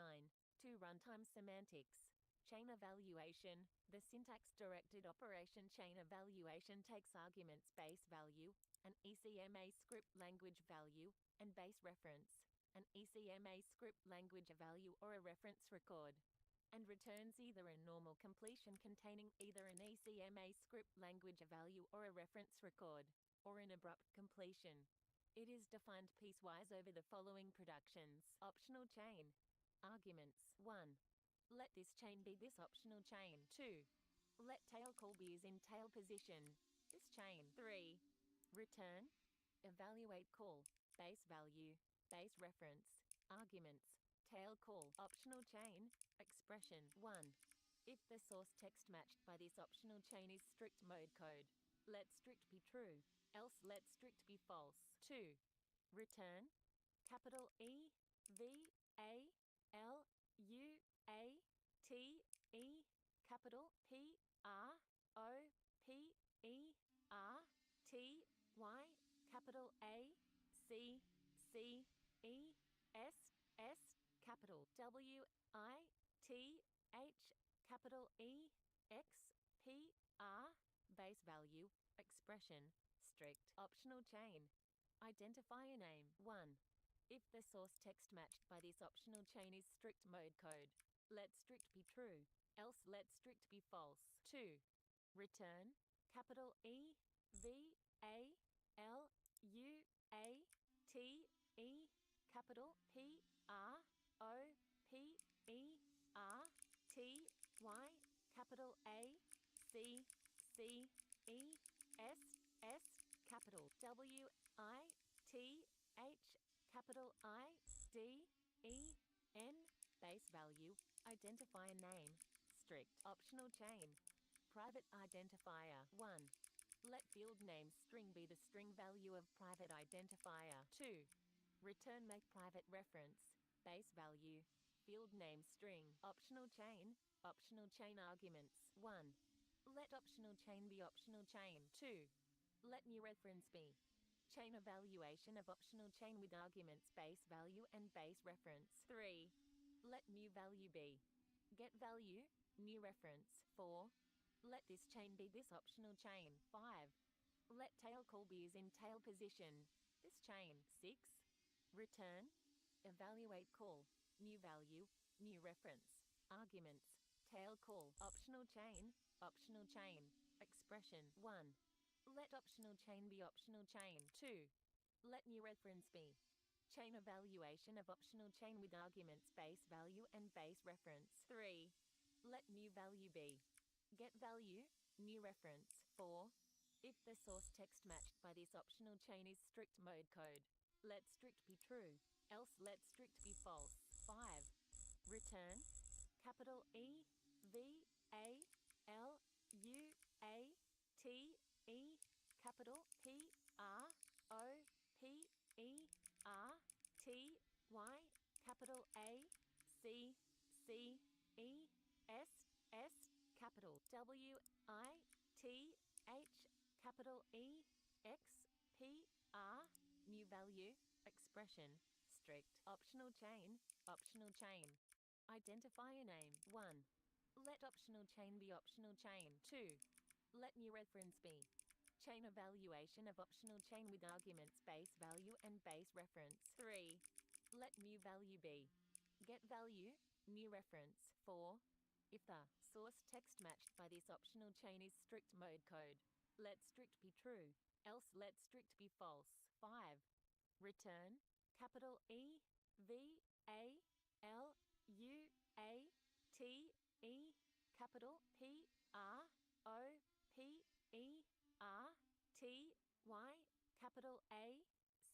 2 runtime semantics. Chain evaluation, the syntax-directed operation chain evaluation takes arguments base value, an ECMA script language value, and base reference, an ECMA script language value or a reference record, and returns either a normal completion containing either an ECMA script language value or a reference record, or an abrupt completion. It is defined piecewise over the following productions. Optional chain. Arguments. 1. Let this chain be this optional chain. 2. Let tail call be is in tail position. This chain. 3. Return. Evaluate call. Base value. Base reference. Arguments. Tail call. Optional chain. Expression. 1. If the source text matched by this optional chain is strict mode code, let strict be true, else let strict be false. 2. Return capital E V A L U A T E capital P R O P E R T Y capital A C C E S S capital W I T H capital E X P R base value expression strict optional chain. Identifier name. 1. If the source text matched by this optional chain is strict mode code, let strict be true, else let strict be false. 2. Return capital E V A L U A T E capital P R O P E R T Y capital A C C E S S capital W I T H capital I D E N base value identifier name strict optional chain. Private identifier. 1. Let field name string be the string value of private identifier. 2. Return make private reference base value field name string. Optional chain arguments. 1. Let optional chain be optional chain. 2. Let new reference be. Chain evaluation of optional chain with arguments base value and base reference. 3. Let new value be. Get value, new reference. 4. Let this chain be this optional chain. 5. Let tail call be is in tail position. This chain. 6. Return. Evaluate call. New value, new reference. Arguments. Tail call. Optional chain. Expression. 1. Let optional chain be optional chain. 2. Let new reference be. Chain evaluation of optional chain with arguments base value and base reference. 3. Let new value be. Get value, new reference. 4. If the source text matched by this optional chain is strict mode code, let strict be true, else let strict be false. 5. Return capital E V A L U A T T E capital P R O P E R T Y capital A C C E S S capital W I T H capital E X P R new value expression strict optional chain identifier name 1. Let optional chain be optional chain 2. Let new reference be chain evaluation of optional chain with arguments base value and base reference 3. Let new value be get value new reference 4. If the source text matched by this optional chain is strict mode code, let strict be true, else let strict be false. 5. Return capital E V A L U A T E capital P R O P E R T Y capital A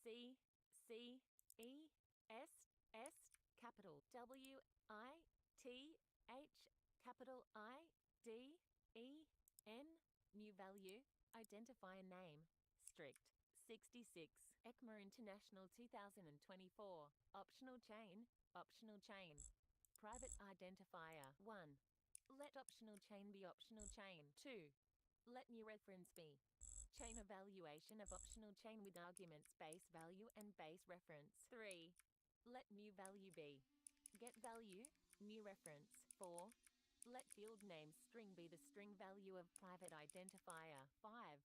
C C E S S capital W I T H capital I D E N new value identifier name strict 66 ECMA International 2024 optional chain private identifier 1. Let optional chain be optional chain 2. Let new reference be chain evaluation of optional chain with arguments base value and base reference 3. Let new value be get value new reference 4. Let field name string be the string value of private identifier 5.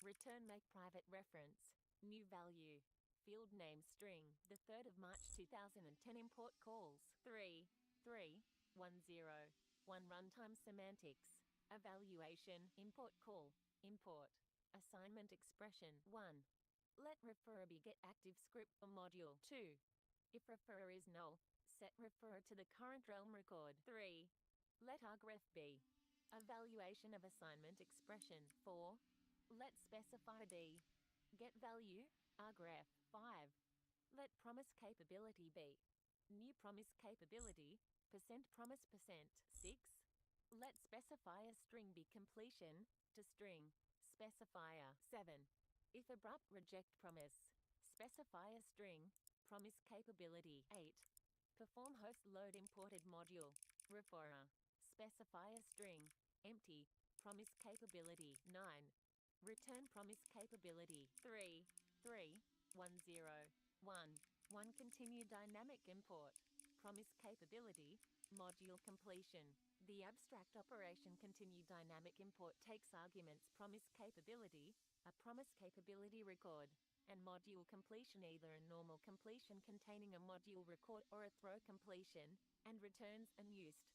Return make private reference new value field name string the 3rd of March 2010 import calls 3 3 1 0 1 runtime semantics evaluation import call import assignment expression 1. Let referrer be get active script for module 2. If referrer is null, set referrer to the current realm record 3. Let argref be evaluation of assignment expression 4. Let specify be get value argref 5. Let promise capability be new promise capability %promise %6. Let specifier string be completion to string specifier 7. If abrupt reject promise specifier string promise capability 8. Perform host load imported module referrer specifier string empty promise capability 9. Return promise capability 3 3 1 0 1 1 continue dynamic import promise capability module completion. The abstract operation continue dynamic import takes arguments promise capability, a promise capability record, and module completion, either a normal completion containing a module record or a throw completion, and returns unused.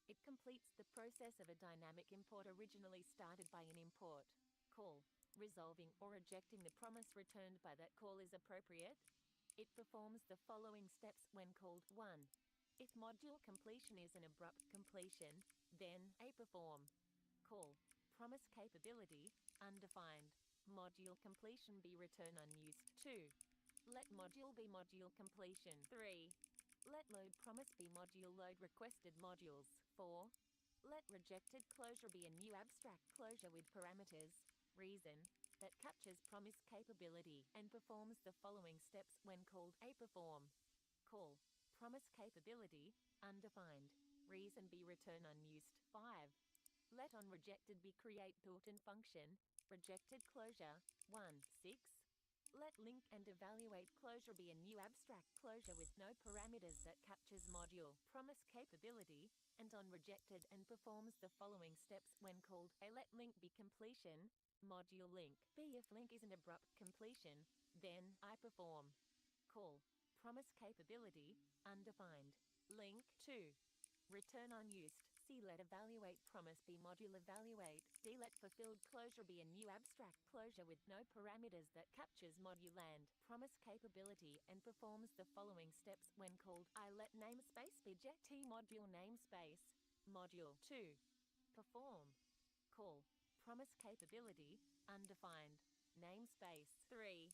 It completes the process of a dynamic import originally started by an import call, resolving or rejecting the promise returned by that call is appropriate. It performs the following steps when called 1. If module completion is an abrupt completion, then a perform call promise capability undefined module completion be return unused 2. Let module be module completion 3. Let load promise be module load requested modules 4. Let rejected closure be a new abstract closure with parameters reason that captures promise capability and performs the following steps when called a perform call promise capability undefined reason be return unused 5. Let on rejected be create built-in function rejected closure 1 6. Let link and evaluate closure be a new abstract closure with no parameters that captures module promise capability and on rejected and performs the following steps when called a let link be completion module link b. If link is an abrupt completion, then I perform call promise capability undefined link 2. Return unused c. Let evaluate promise be module evaluate d. Let fulfilled closure be a new abstract closure with no parameters that captures module and promise capability and performs the following steps when called I. Let namespace be jet t module namespace module 2. Perform call promise capability undefined namespace 3.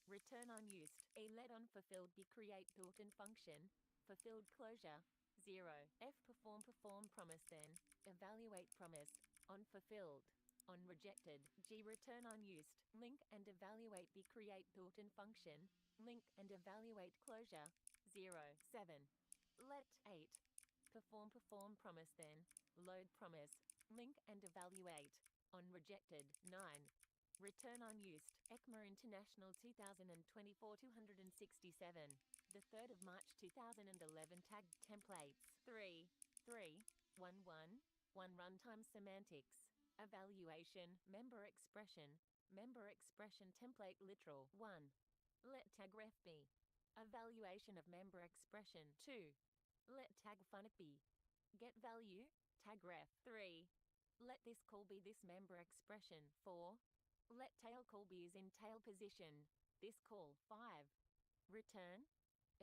Return unused e. Let on fulfilled be create built-in function fulfilled closure 0. F. Perform promise then evaluate promise on fulfilled On rejected, G return unused. Link and evaluate the create built-in function. Link and evaluate closure. 0, 7. Let 8. Perform promise then. Load promise. Link and evaluate. On rejected, 9. Return unused. ECMA International 2024 267. The 3rd of March 2011 tagged templates. 3, 3, 1, 1, 1 runtime semantics. Evaluation, member expression template literal. 1. Let tag ref be. Evaluation of member expression. 2. Let tag func be. Get value, tag ref. 3. Let this call be this member expression. 4. Let tail call be is in tail position. This call. 5. Return.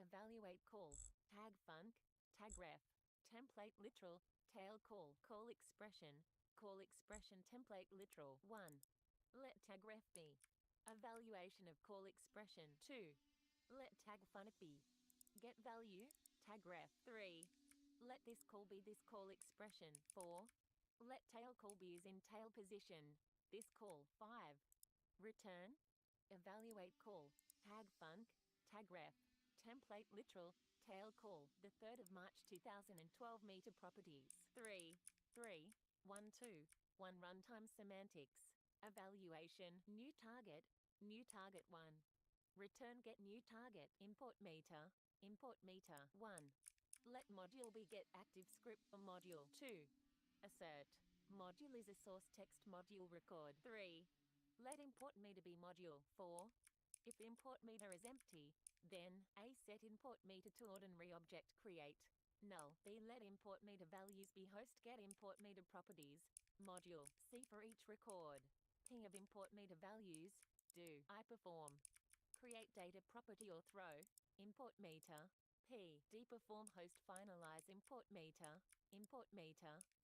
Evaluate call. Tag func. Tag ref. Template literal. Tail call. Call expression template literal. 1. Let tag ref be. Evaluation of call expression. 2. Let tag func be. Get value. Tag ref. 3. Let this call be this call expression. 4. Let tail call be is in tail position. This call. 5. Return. Evaluate call. Tag func. Tag ref. Template literal. Tail call. The 3rd of March 2012 meter properties. 3, 3, 1, 2, 1 runtime semantics. Evaluation. New target 1. Return get new target. Import meter 1. Let module be get active script for module. 2. Assert. Module is a source text module record. 3. Let import meter be module. 4. If import meter is empty, then A. Set import meter to ordinary object create. Null. B. Let import meter values be host get import meter properties. Module. C. For each record. P. Of import meter values. Do. I perform. Create data property or throw. Import meter. P. D. Perform host finalize import meter.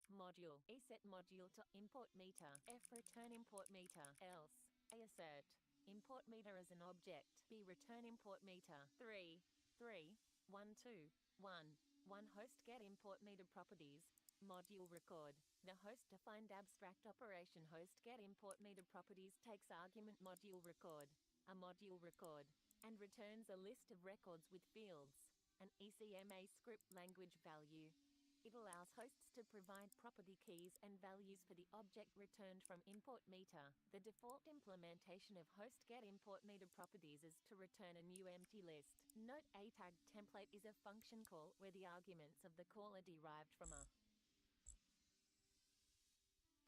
Module. A. Set module to import meter. F. Return import meter. Else. A. Assert. Import meter as an object. B. Return import meter. 3, 3, 1, 2, 1. 1 host get import meter properties. Module record. The host defined abstract operation host get import meter properties takes argument module record, a module record, and returns a list of records with fields, an ECMA script language value. It allows hosts to provide property keys and values for the object returned from import meter. The default implementation of host get import meter properties is to return a new empty list. Note a tag template is a function call where the arguments of the call are derived from a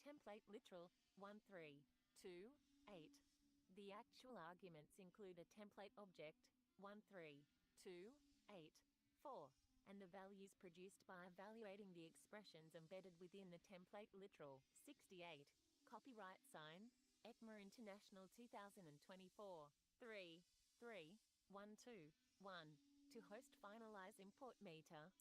template literal 1 3 2 8. The actual arguments include a template object 1 3 2 8 4. And the values produced by evaluating the expressions embedded within the template literal. 68. Copyright sign, ECMA International 2024. 3, 3, 1, 2, 1. To host finalize import meter,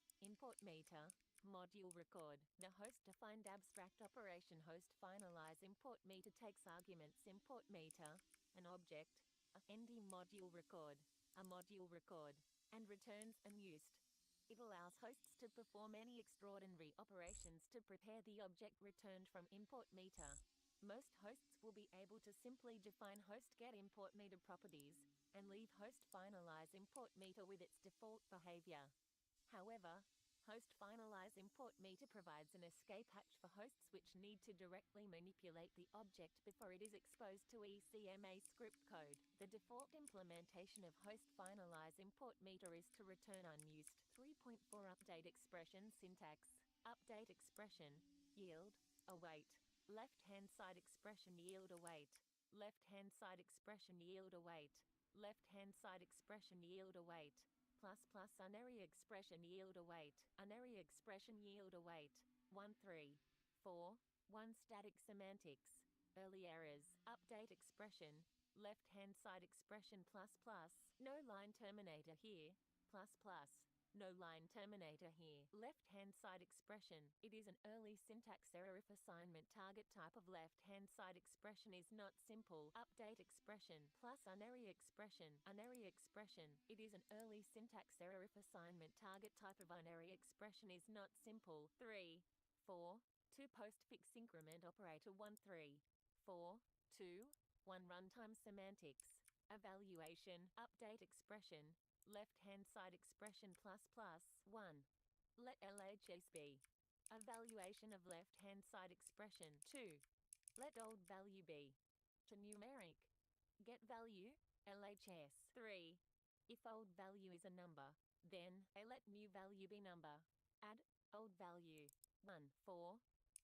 module record. The host defined abstract operation host finalize import meter takes arguments import meter, an object, a ND module record, a module record, and returns unused. It allows hosts to perform any extraordinary operations to prepare the object returned from import meter. Most hosts will be able to simply define host get import meter properties and leave host finalize import meter with its default behavior. However, host finalize import meter provides an escape hatch for hosts which need to directly manipulate the object before it is exposed to ECMA script code. The default implementation of host finalize import meter is to return unused. 3.4 Update expression syntax. Update expression, yield, await. Left-hand side expression yield await. Left-hand side expression yield await. Left-hand side expression yield await. Unary expression yield await. Unary expression yield await. 1 3 4 1 static semantics. Early errors. Update expression. Left-hand side expression no line terminator here. No line terminator here. Left-hand side expression. It is an early syntax error if assignment target type of left-hand side expression is not simple. Update expression unary expression. Unary expression. It is an early syntax error if assignment target type of unary expression is not simple. 3 4 2 postfix increment operator 1 3 4, 2, 1 runtime semantics, evaluation, update expression, left-hand side expression plus plus 1. Let LHS be. Evaluation of left-hand side expression 2. Let old value be. To numeric. Get value, LHS 3. If old value is a number, then A let new value be number. Add old value 1, 4.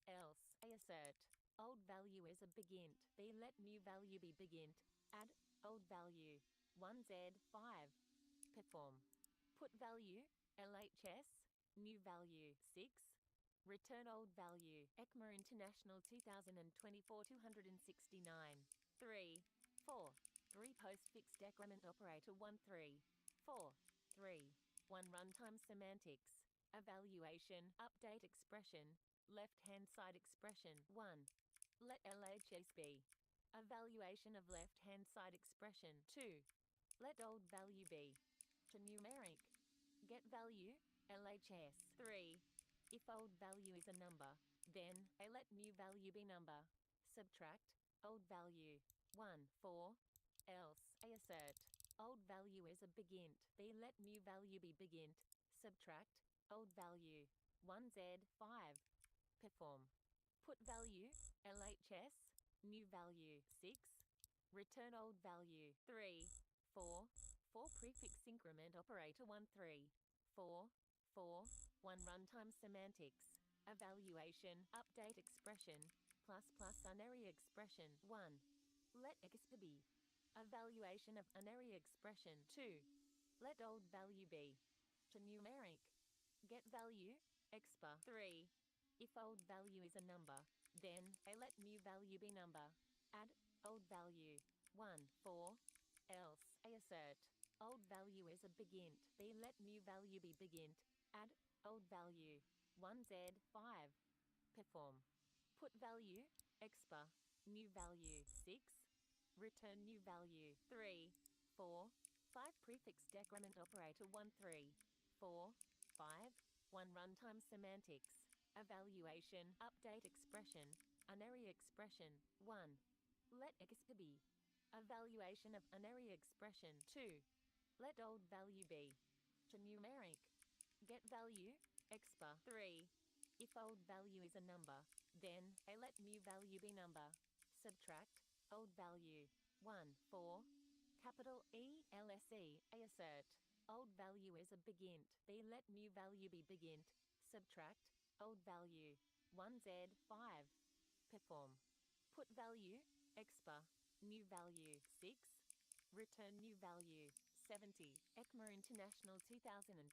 Else A assert old value is a begint. B let new value be begint. Add old value 1z 5. Perform. Put value LHS new value 6. Return old value. ECMA International 2024 269. 3, 4. 3 postfix decrement operator 1 3, 4, 3, 1 runtime semantics. Evaluation, update expression, left-hand side expression 1. Let LHS be. Evaluation of left-hand side expression 2. Let old value be. To numeric. Get value, LHS 3. If old value is a number, then A let new value be number. Subtract old value 1, 4. Else A assert old value is a begint. B let new value be begint. Subtract old value 1z 5. Perform. Put value LHS new value 6. Return old value 3, 4. 4 prefix increment operator 1 3, 4, 4. 1 runtime semantics. Evaluation, update expression, plus plus unary expression 1. Let exp be. Evaluation of unary expression 2. Let old value be. To numeric. Get value, expa 3. If old value is a number, then A let new value be number. Add old value 1, 4. Else A assert old value is a begint. B let new value be begint. Add old value 1z 5. Perform. Put value expa new value 6. Return new value 3, 4. 5 prefix decrement operator 1 3, 4, 5. 1 runtime semantics. Evaluation, update expression, unary expression 1. Let exp be. Evaluation of unary expression 2. Let old value be. To numeric. Get value, expa 3. If old value is a number, then A let new value be number. Subtract old value 1, 4. Capital E LSE A assert old value is a begint. B let new value be begint. Subtract old value 1z 5. Perform. Put value expa new value 6. Return new value 70. ECMA International 2024.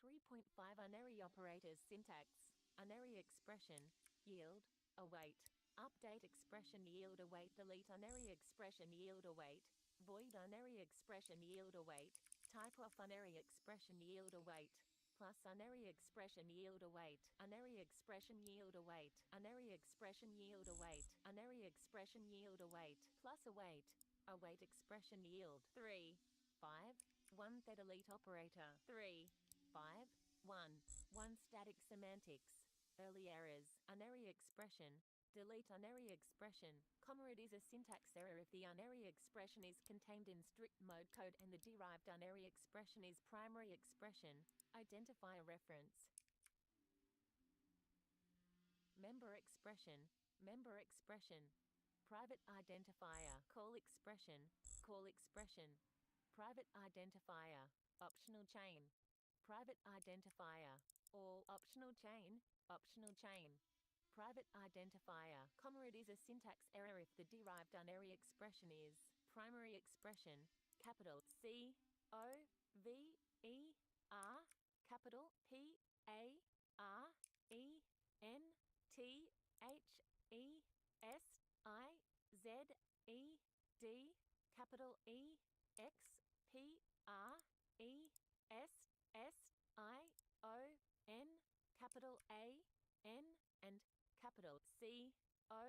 3.5 Unary operators syntax. Unary expression, yield, await. Update expression yield await delete unary expression yield await. Void unary expression yield await. Type of unary expression yield await. Plus unary expression yield await. Unary expression yield await. Unary expression yield await. Unary expression yield await. Plus await. Await expression yield 3, 5. 1 the delete operator 3, 5. 1. 1 static semantics. Early errors. Unary expression. Delete unary expression, comma it is a syntax error if the unary expression is contained in strict mode code and the derived unary expression is primary expression. Identify a reference. Member expression, private identifier, call expression, private identifier, optional chain, private identifier, or optional chain, private identifier, comma it is a syntax error if the derived unary expression is primary expression, capital C O V E R, capital P A R E N T H E S I Z E D, capital E X P R E S S I O N, capital A N and capital C O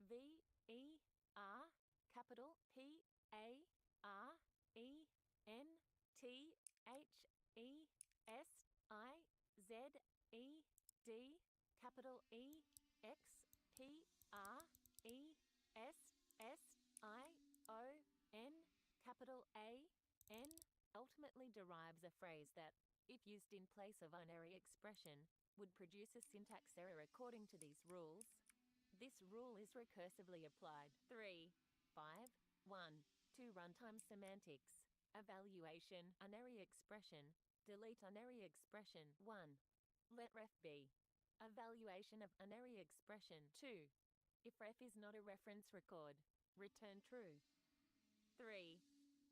V E R, capital P A R E N T H E S I Z E D, capital E X P R E S, S, I, O, N, capital A, N, ultimately derives a phrase that, if used in place of binary expression, would produce a syntax error according to these rules. This rule is recursively applied. 3, 5, 1, 2 runtime semantics, evaluation, unary expression, delete unary expression. 1. Let ref be. Evaluation of unary expression. 2. If ref is not a reference record, return true. 3.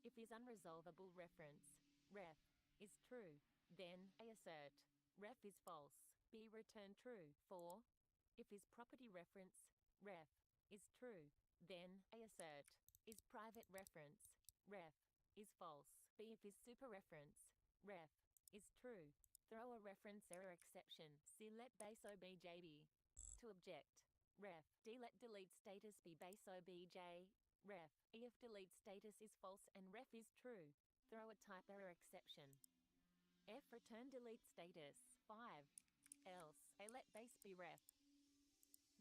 If is unresolvable reference, ref, is true, then A assert, ref is false, B return true. 4. If is property reference, ref, is true, then A assert, is private reference, ref, is false. B if is super reference, ref, is true. Throw a reference error exception, C let base OBJB. To object, ref, D let delete status be base OBJ, ref, E if delete status is false and ref is true, throw a type error exception. F return delete status. 5. Else, A let base be ref.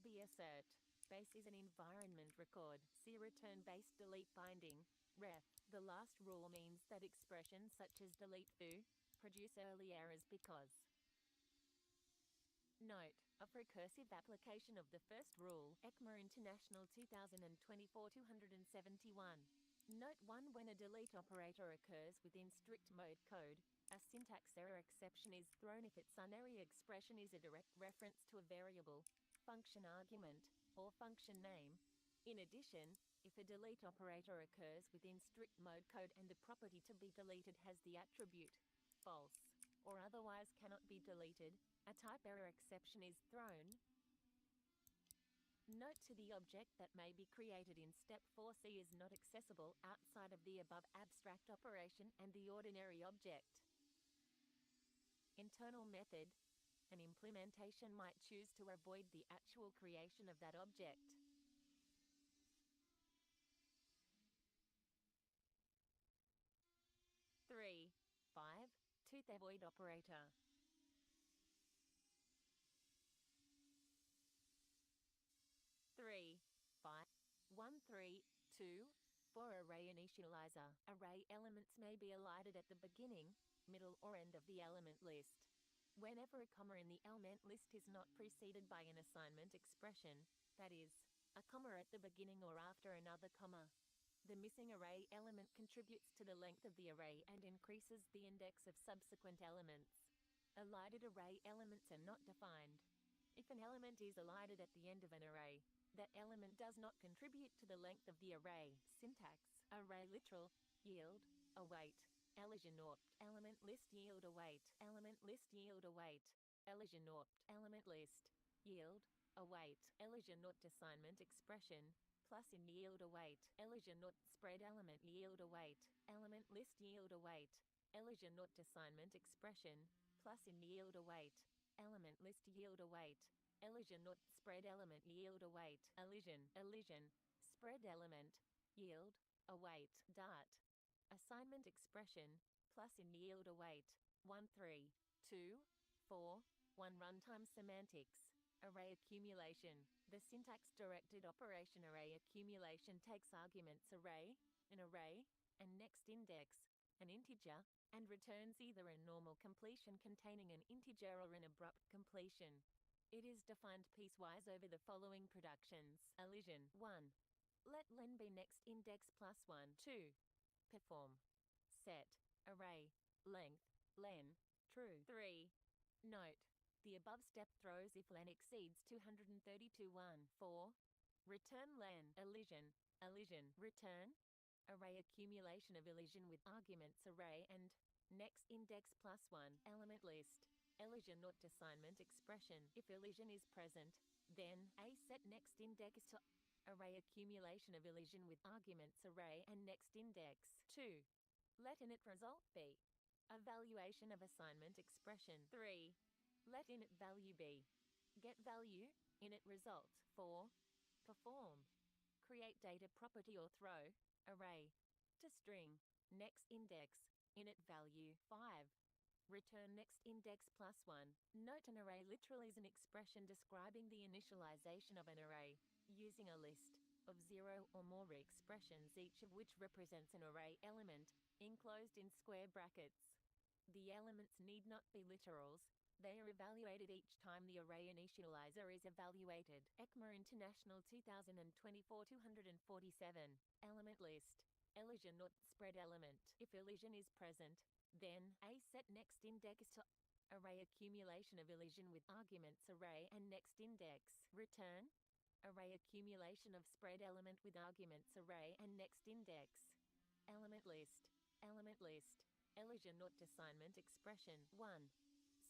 B assert, base is an environment record. C return base delete binding, ref. The last rule means that expressions such as delete foo produce early errors because. Note, of recursive application of the first rule, ECMA International 2024 271. Note 1. When a delete operator occurs within strict mode code, a syntax error exception is thrown if its unary expression is a direct reference to a variable, function argument, or function name. In addition, if a delete operator occurs within strict mode code and the property to be deleted has the attribute false, or otherwise cannot be deleted, a type error exception is thrown. Note to the object that may be created in step 4C is not accessible outside of the above abstract operation and the ordinary object. Internal method. An implementation might choose to avoid the actual creation of that object. Three, 5, 2 the void operator. 3, 5, 1, 3, 2, 4 array initializer. Array elements may be elided at the beginning, middle or end of the element list. Whenever a comma in the element list is not preceded by an assignment expression, that is, a comma at the beginning or after another comma, the missing array element contributes to the length of the array and increases the index of subsequent elements. Elided array elements are not defined. If an element is elided at the end of an array, that element does not contribute to the length of the array. Syntax: array literal, yield, await, elision opt, element list yield await, element list yield await, elision opt, element list, yield, await, elision opt assignment expression, plus in yield await, elision opt spread element yield await, element list yield await, elision opt assignment expression, plus in yield await, element list yield await, elision opt spread element yield await, elision, spread element, yield, await, dart, assignment expression, plus in yield await, 1, 3, 2, 4, 1 runtime semantics, array accumulation. The syntax-directed operation array accumulation takes arguments array, an array, and next index, an integer, and returns either a normal completion containing an integer or an abrupt completion. It is defined piecewise over the following productions. Elision 1. Let len be next index plus 1. 2. Perform. Set. Array. Length. Len. True. 3. Note. The above step throws if len exceeds 232. 1. 4. Return len. Elision. Return. Array accumulation of elision with arguments array and next index plus 1. Element list. Elision not assignment expression. If elision is present, then A set next index to array accumulation of elision with arguments array and next index. 2. Let init result be. Evaluation of assignment expression. 3. Let init value be. Get value, init result. 4. Perform. Create data property or throw, array, to string, next index, init value. 5. Return next index plus 1. Note an array literal is an expression describing the initialization of an array, using a list, of 0 or more expressions, each of which represents an array element, enclosed in square brackets. The elements need not be literals. They are evaluated each time the array initializer is evaluated. ECMA International 2024 247. Element list. Elision not spread element. If elision is present, then A set next index to array accumulation of elision with arguments array and next index. Return array accumulation of spread element with arguments array and next index. Element list. Element list. Elision not assignment expression 1.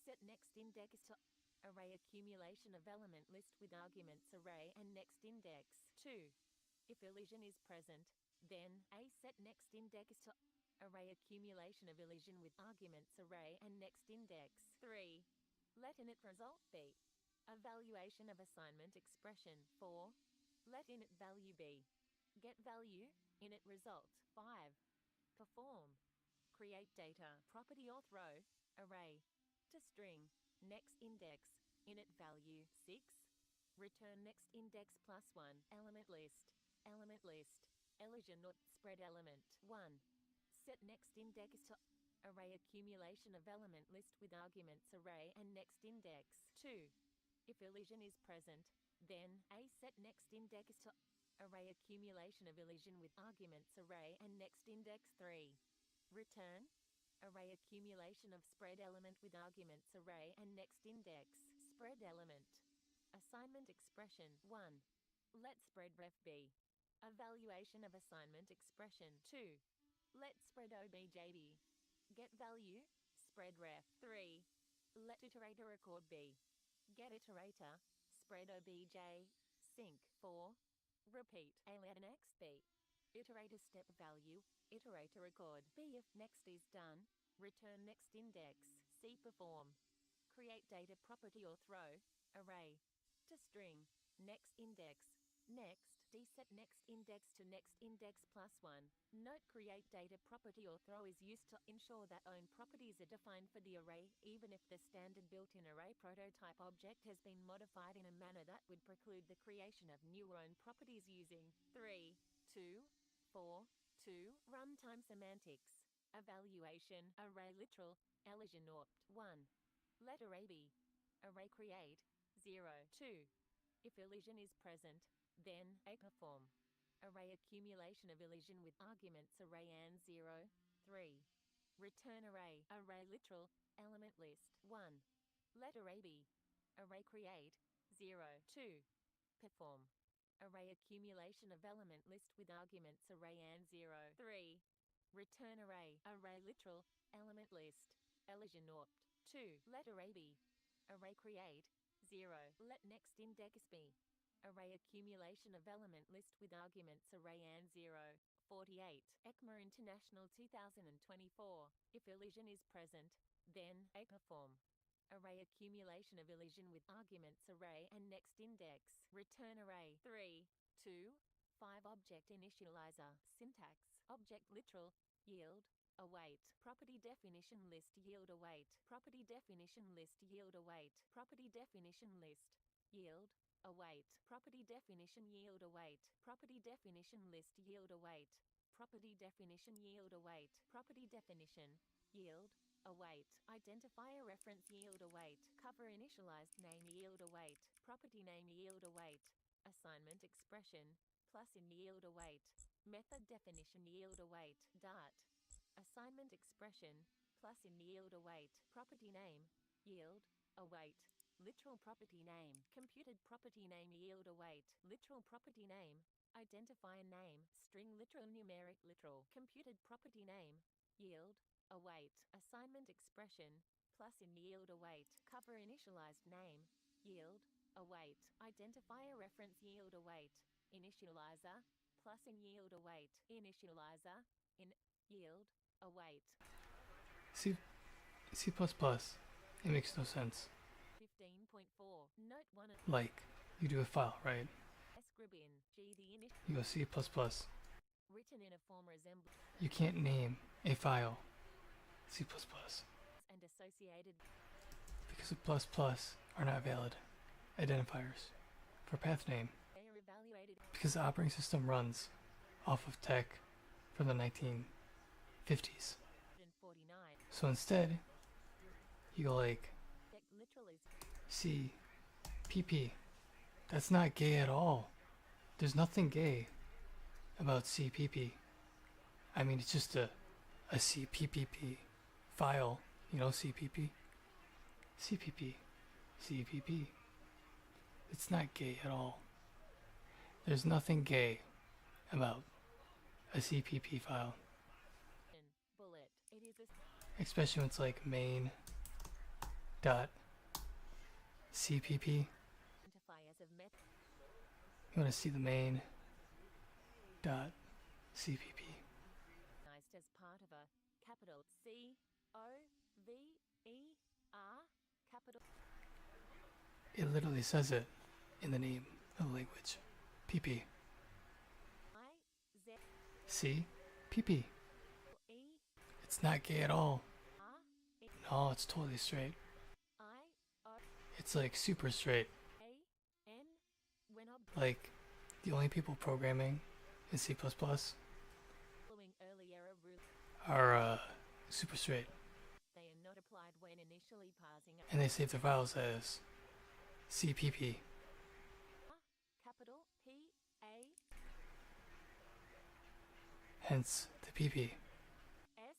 Set next index to array accumulation of element list with arguments array and next index 2. If elision is present, then A set next index to array accumulation of elision with arguments array and next index 3. Let init result be evaluation of assignment expression 4. Let init value be get value init result 5. Perform create data property auth row array to string next index init value 6. Return next index plus 1 element list elision not spread element 1. Set next index to array accumulation of element list with arguments array and next index 2. If elision is present, then A set next index to array accumulation of elision with arguments array and next index 3. Return array accumulation of spread element with arguments array and next index spread element. Assignment expression 1. Let spread ref be evaluation of assignment expression 2. Let spread obj be get value spread ref 3. Let iterator record be get iterator spread obj sync 4. Repeat a let next be iterator step value iterator record b. If next is done, return next index c. Perform create data property or throw array to string next index next d. Set next index to next index plus 1. Note create data property or throw is used to ensure that own properties are defined for the array even if the standard built-in array prototype object has been modified in a manner that would preclude the creation of new own properties using 3, 2, 4, 2. Runtime semantics evaluation array literal elision opt 1. Let array be array create 0, 2. If elision is present, then A perform array accumulation of elision with arguments array and 0, 3. Return array literal element list 1. Let array be array create 0, 2. Perform array accumulation of element list with arguments array and 0, 3. Return array literal element list elision opt 2. Let array be array create 0. Let next index be array accumulation of element list with arguments array and 0. 48. ECMA International 2024. If elision is present, then A perform array accumulation of elision with arguments array and next index return array 3, 2, 5. Object initializer syntax object literal yield await property definition list yield await property definition list yield await property definition list yield await property definition yield await property definition list yield await property definition yield await property definition yield await identifier reference yield await cover initialized name yield await property name yield await assignment expression plus in yield await method definition yield await dart assignment expression plus in yield await property name yield await literal property name computed property name yield await literal property name identifier name string literal numeric literal computed property name yield await assignment expression plus in yield await cover initialized name yield await identifier reference yield await initializer plus in yield await initializer in yield await. C++. It makes no sense. 15.4 Note 1 Like, you do a file, right? Scribin G the init You go C++. written in a form resembling You can't name a file C++ and associated because the plus plus are not valid identifiers for path name. they are evaluated integrated because the operating system runs off of tech from the 1950s. in 49. So instead, you go like Object literal is CPP. That's not gay at all. There's nothing gay about CPP. I mean, it's just a CPP file, you know, CPP. CPP. CPP. It's not gay at all. There's nothing gay about a CPP file, in bullet. It is a especially when it's like main dot CPP. identify as a method You want to see the main dot CPP. recognized as part of a capital COVER capital It literally says it in the name of the language. PP. IZE See? PP. It's not gay at all. No, it's totally straight. It's like super straight. IOAN when Like, the only people programming in C++ following early error rules are super straight. they are not applied when initially parsing a And they save their files as CPP. capital PA Hence the PP. S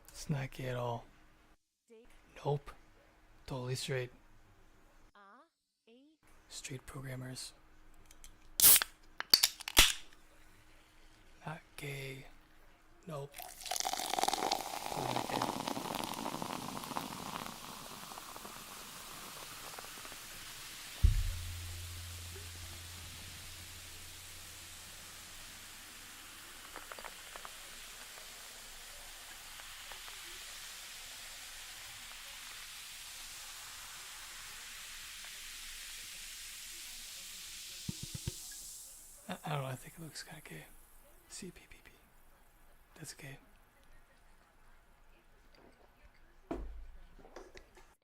It's not gay at all. D Nope. Totally straight. R E Straight programmers. Not gay. Nope. Totally not gay. I don't know, I think it looks kind of gay. CPPP. That's gay.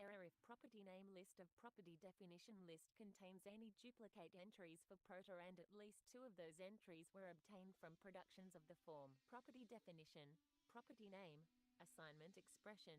error if property name list of property definition list contains any duplicate entries for proto and at least two of those entries were obtained from productions of the form property definition, property name, assignment expression.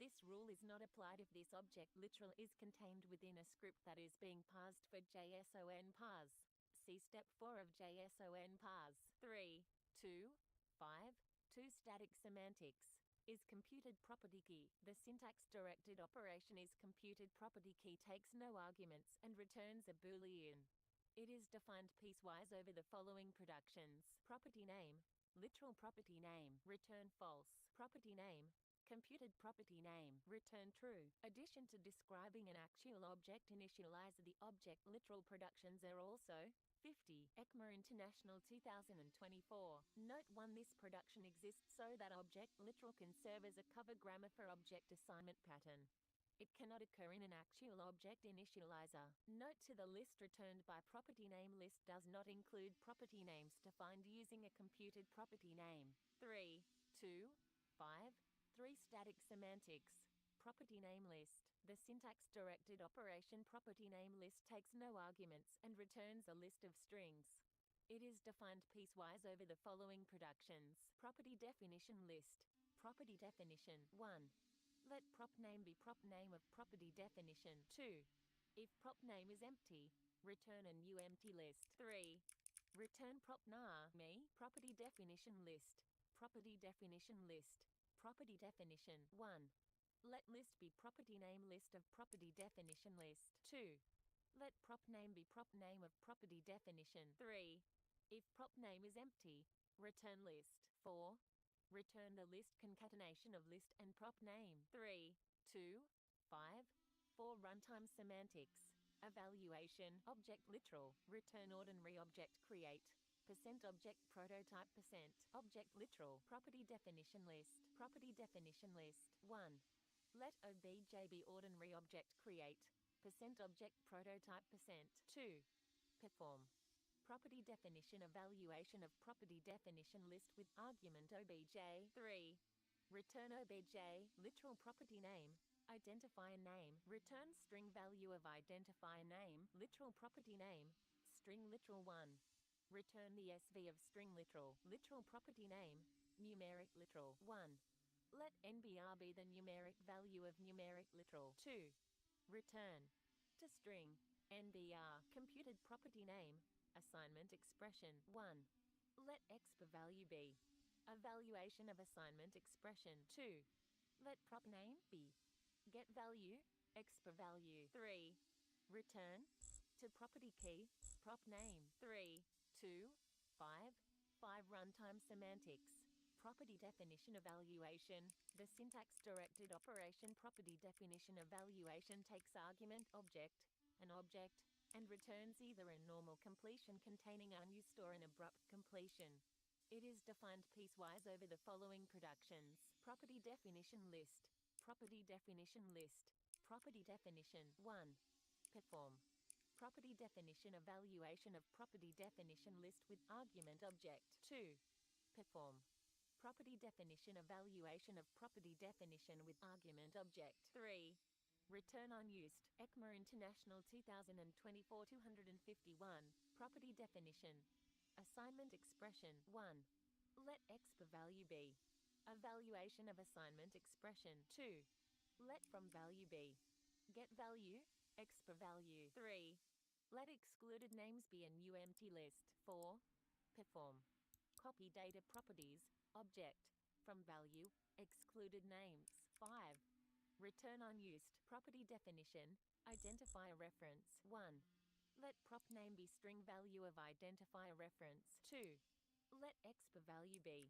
This rule is not applied if this object literal is contained within a script that is being parsed for JSON parse. See step 4 of JSON parse. 3, 2, 5, 2 static semantics is computed property key. The syntax directed operation is computed property key takes no arguments and returns a boolean. It is defined piecewise over the following productions. Property name, literal property name, return false. Property name, computed property name, return true. Addition to describing an actual object initializer the object literal productions are also 50. ECMA International 2024. Note 1 this production exists so that object literal can serve as a cover grammar for object assignment pattern. It cannot occur in an actual object initializer. Note to the list returned by property name list does not include property names defined using a computed property name. 3, 2, 5, 3 static semantics. Property name list. The syntax directed operation property name list takes no arguments and returns a list of strings. It is defined piecewise over the following productions. Property definition list. Property definition 1. Let prop name be prop name of property definition. 2. If prop name is empty, return a new empty list. 3. Return prop name property definition list. Property definition list. Property definition 1. Let list be property name list of property definition list. 2. Let prop name be prop name of property definition. 3. If prop name is empty, return list. 4. Return the list concatenation of list and prop name. 3, 2, 5, 4 runtime semantics. Evaluation. Object literal. Return ordinary object create. Object prototype object literal. Property definition list. Property definition list. 1. Let obj be ordinary object create. Object prototype 2. Perform. Property definition evaluation of property definition list with argument obj. 3. Return obj literal property name. Identifier name. Return string value of identifier name. Literal property name. string literal 1. Return the SV of string literal. Literal property name, numeric literal 1. Let NBR be the numeric value of numeric literal 2. Return to string NBR computed property name, assignment expression 1. Let X per value be a valuation of assignment expression 2. Let prop name be get value X per value 3. Return to property key prop name 3, 2, 5. 5 runtime semantics. Property definition evaluation. The syntax-directed operation property definition evaluation takes argument object, an object, and returns either a normal completion containing unused or an abrupt completion. It is defined piecewise over the following productions. Property definition list. Property definition list. Property definition 1. Perform. Property definition evaluation of property definition list with argument object 2. Perform. Property definition evaluation of property definition with argument object 3. Return unused. ECMA International 2024 251. Property definition. Assignment expression 1. Let X per value be a valuation of assignment expression 2. Let from value be get value X per value 3. Let excluded names be a new empty list 4. Perform. Copy data properties object from value excluded names 5. Return unused. Property definition identifier reference 1. Let prop name be string value of identifier reference 2. Let X per value be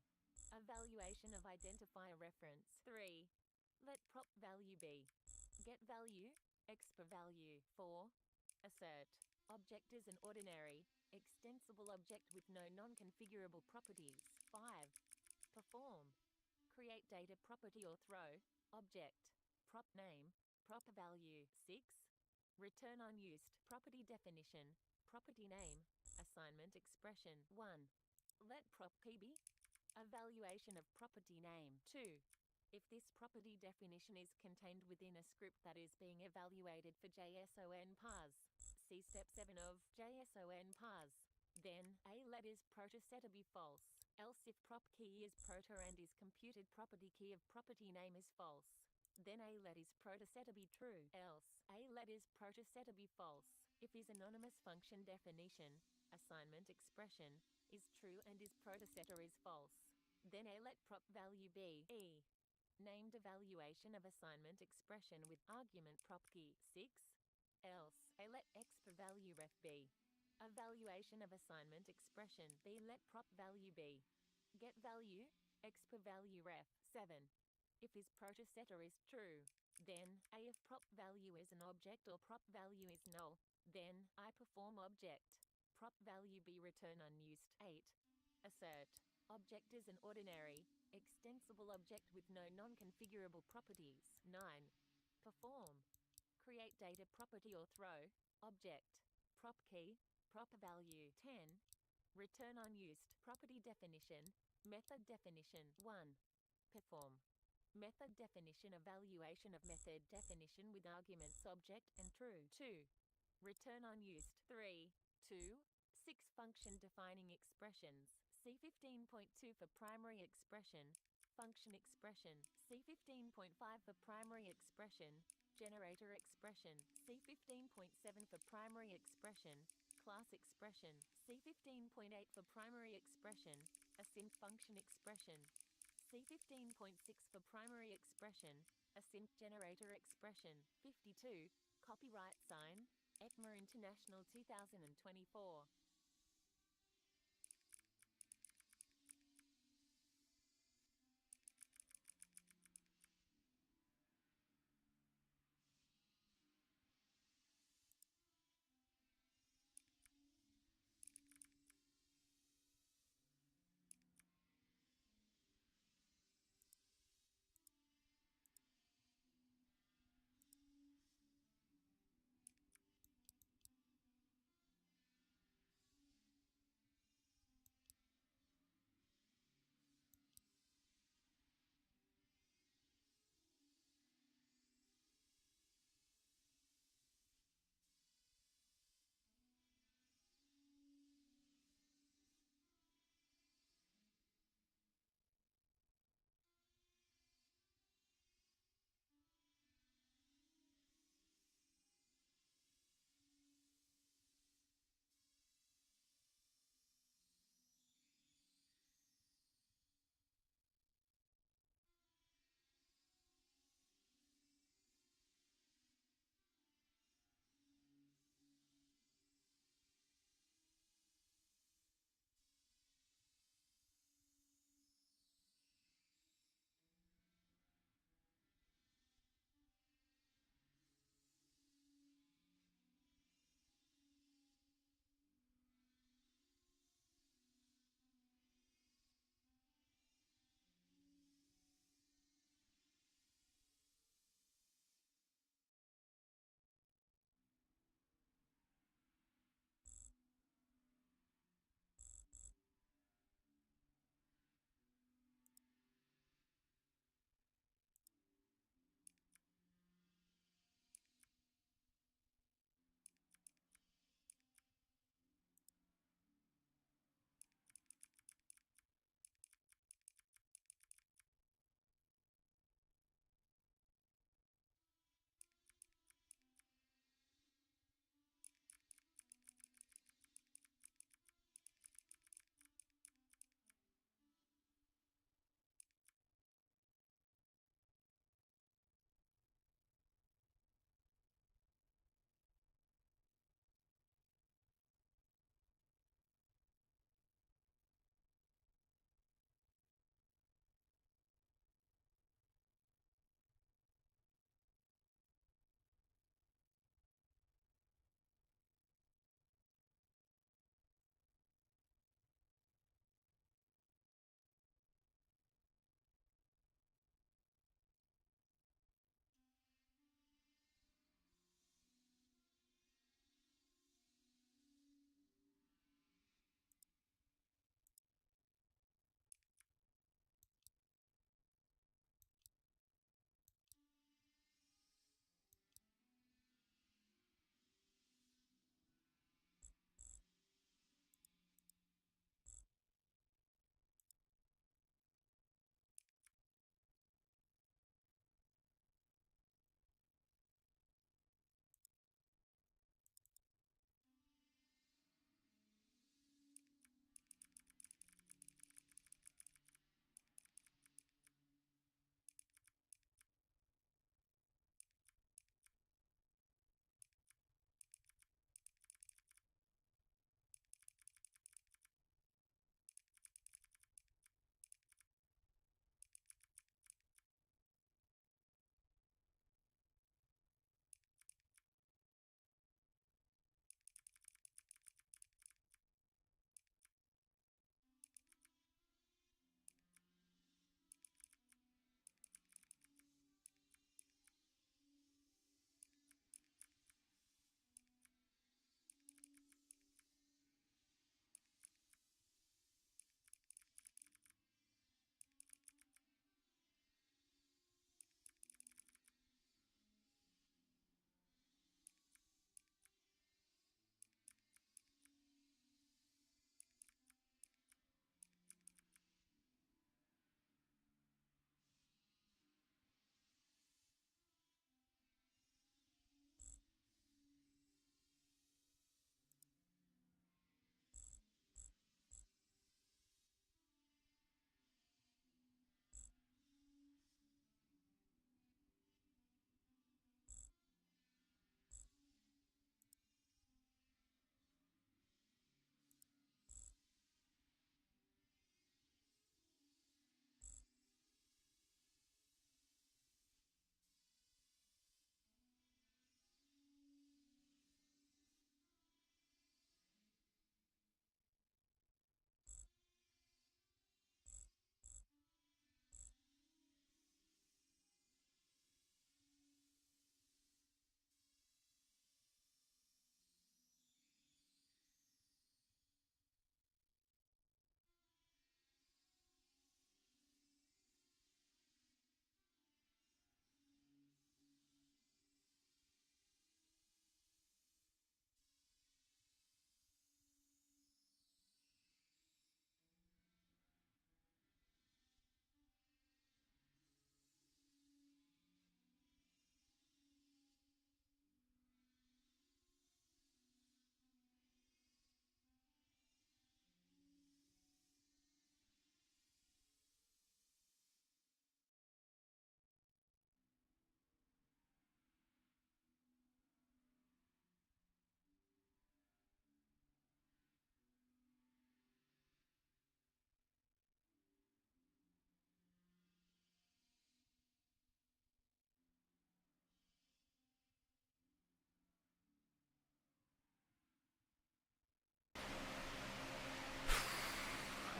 a valuation of identifier reference 3. Let prop value be get value X per value 4. Assert. Object is an ordinary, extensible object with no non-configurable properties 5. Perform. Create data property or throw object prop name prop value 6. Return unused. Property definition property name assignment expression 1. Let prop key be a valuation of property name 2. If this property definition is contained within a script that is being evaluated for JSON parse, see step 7 of JSON parse, then a let is proto set to be false. Else if prop key is proto and is computed property key of property name is false, then a let is proto set to be true. Else a let is proto set to be false. If is anonymous function definition, assignment expression, is true and is proto setter is false, then a let prop value be e. Named evaluation of assignment expression with argument prop key 6. Else a let X per value ref be evaluation of assignment expression b. Let prop value be get value X per value ref 7. If is proto setter is true, then a. If prop value is an object or prop value is null, then I perform object prop value b. Return unused 8. Assert. Object is an ordinary, extensible object with no non-configurable properties 9. Perform. Create data property or throw object prop key prop value 10. Return unused. Property definition method definition 1. Perform. Method definition evaluation of method definition with arguments object and true 2. Return unused 3, 2, 6. Function defining expressions. C 15.2 for primary expression, function expression. C 15.5 for primary expression, generator expression. C 15.7 for primary expression, class expression. C 15.8 for primary expression, async function expression. C 15.6 for primary expression, async generator expression. 52. Copyright sign, ECMA International 2024.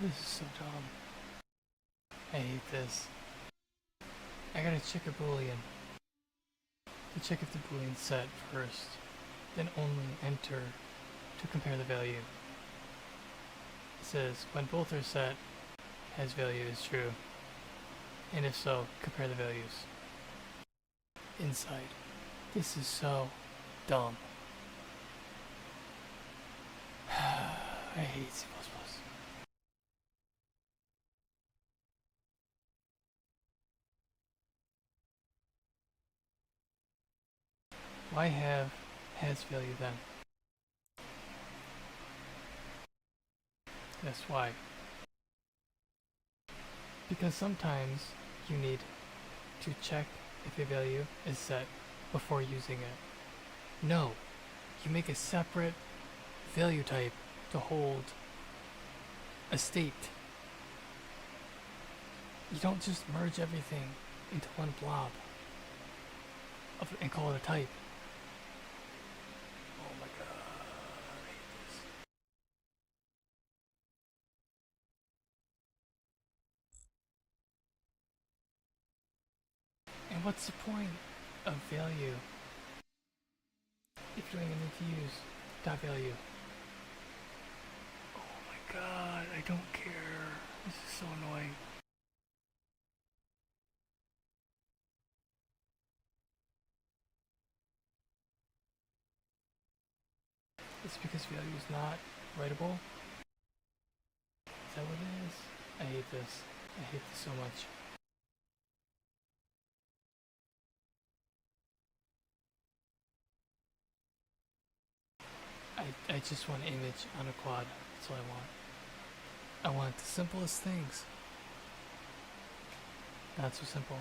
This is so dumb. I hate this. I gotta check a boolean to check if the boolean's set first, then only enter to compare the value. It says when both are set, has value is true, and if so, compare the values. Inside. This is so dumb. I hate C++. Why have has value then? That's why. Because sometimes you need to check if a value is set before using it. No, you make a separate value type to hold a state. You don't just merge everything into one blob and call it a type. Oh my god, I hate this. And what's the point of value if you don't even need to use dot value? Oh my god, I don't care. This is so annoying. It's because value is not writable. Is that what it is? I hate this. I hate this so much. I just want an image on a quad. That's all I want. I want the simplest things. Not so simple.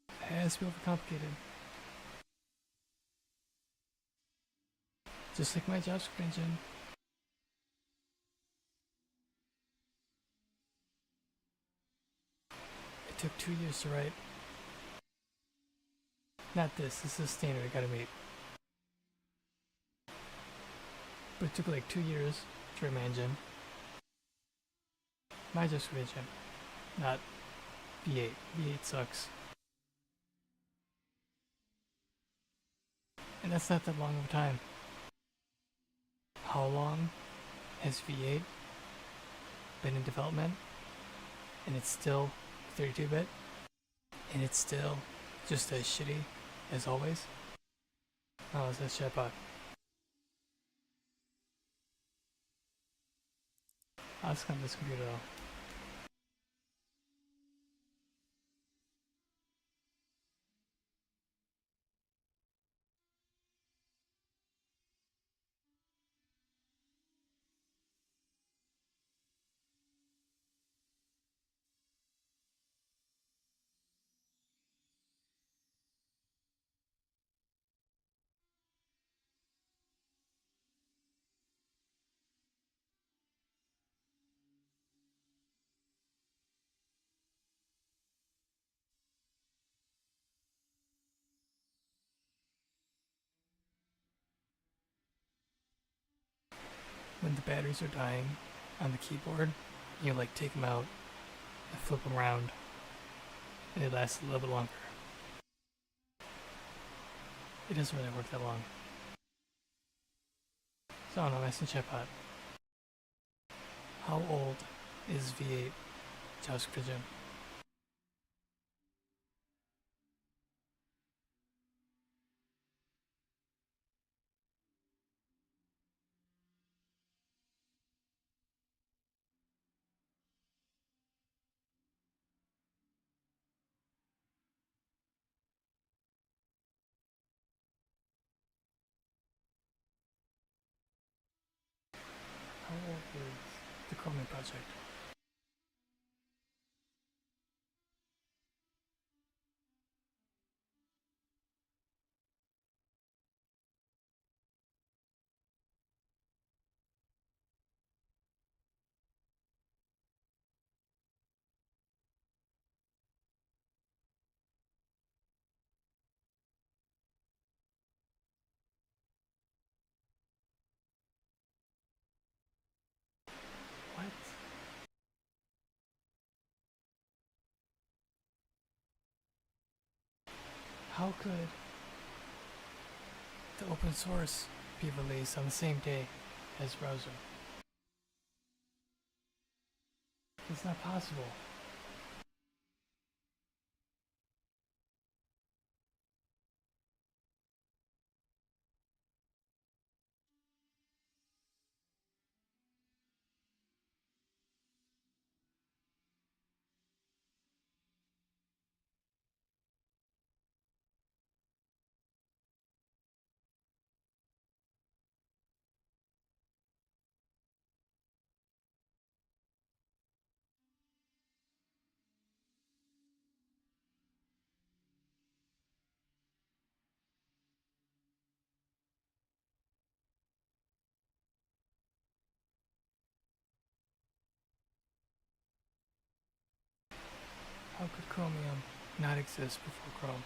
It has to be overcomplicated. Just like my JavaScript engine. It took 2 years to write. Not this is the standard I gotta meet. But it took like 2 years to write my engine. My JavaScript engine. Not V8. V8 sucks. And that's not that long of a time. How long has V8 been in development? And it's still 32-bit? And it's still just as shitty as always? Oh, it's that chatbot. I'll just come to this computer though. When the batteries are dying on the keyboard, you like take them out and flip them around, and it lasts a little bit longer. It doesn't really work that long. So I don't know, I'm asking chatbot. How old is V8 JavaScript Engine? How old is the Chromium project? How could the open source be released on the same day as browser? It's not possible. How could Chromium not exist before Chrome?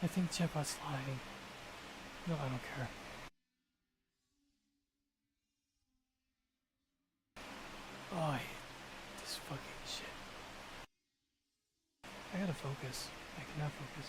I think chatbot's lying. No, I don't care. Oh, I hate this fucking shit. I gotta focus. I cannot focus.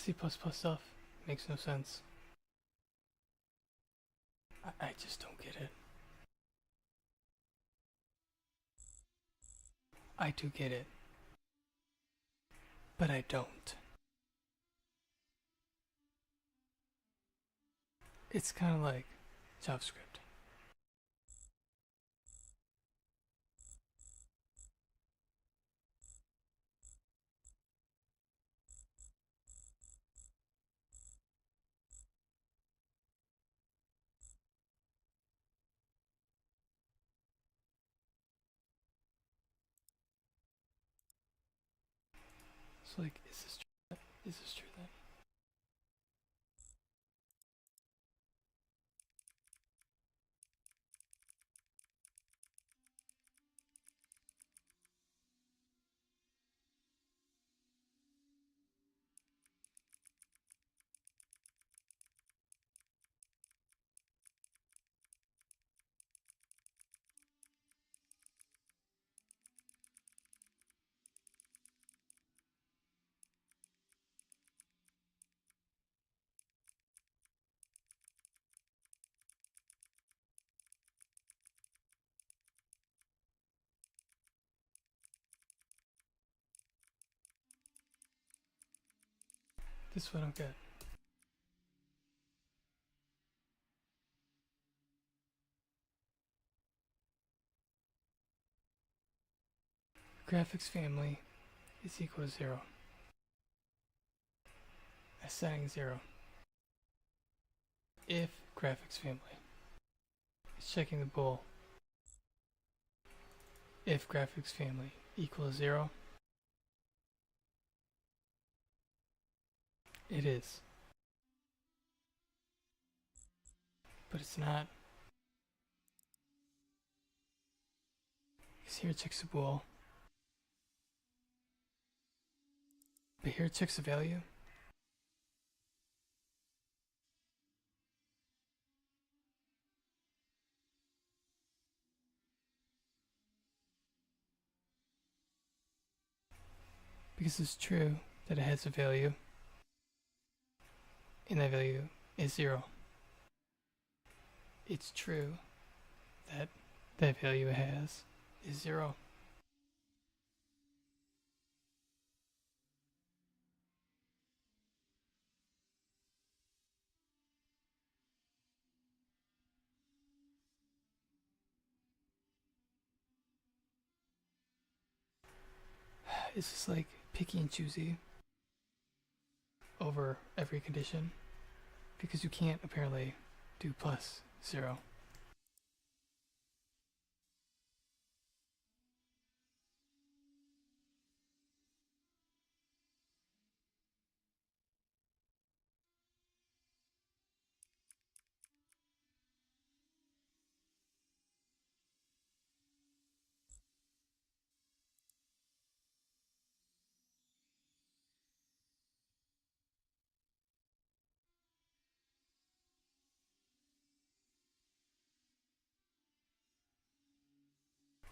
C++ stuff makes no sense. I just don't get it. I do get it, but I don't. It's kind of like JavaScript. It's like, is this true? Is this true then? This is what I don't get. Graphics family is equal to 0. As setting 0. If graphics family is checking the bool, if graphics family equals 0, it is. But it's not. Because here it checks the bool. But here it checks the value. Because it's true that it has a value. And that value is 0. It's true that that value it has is 0. It's just like picky and choosy over every condition. Because you can't apparently do plus 0.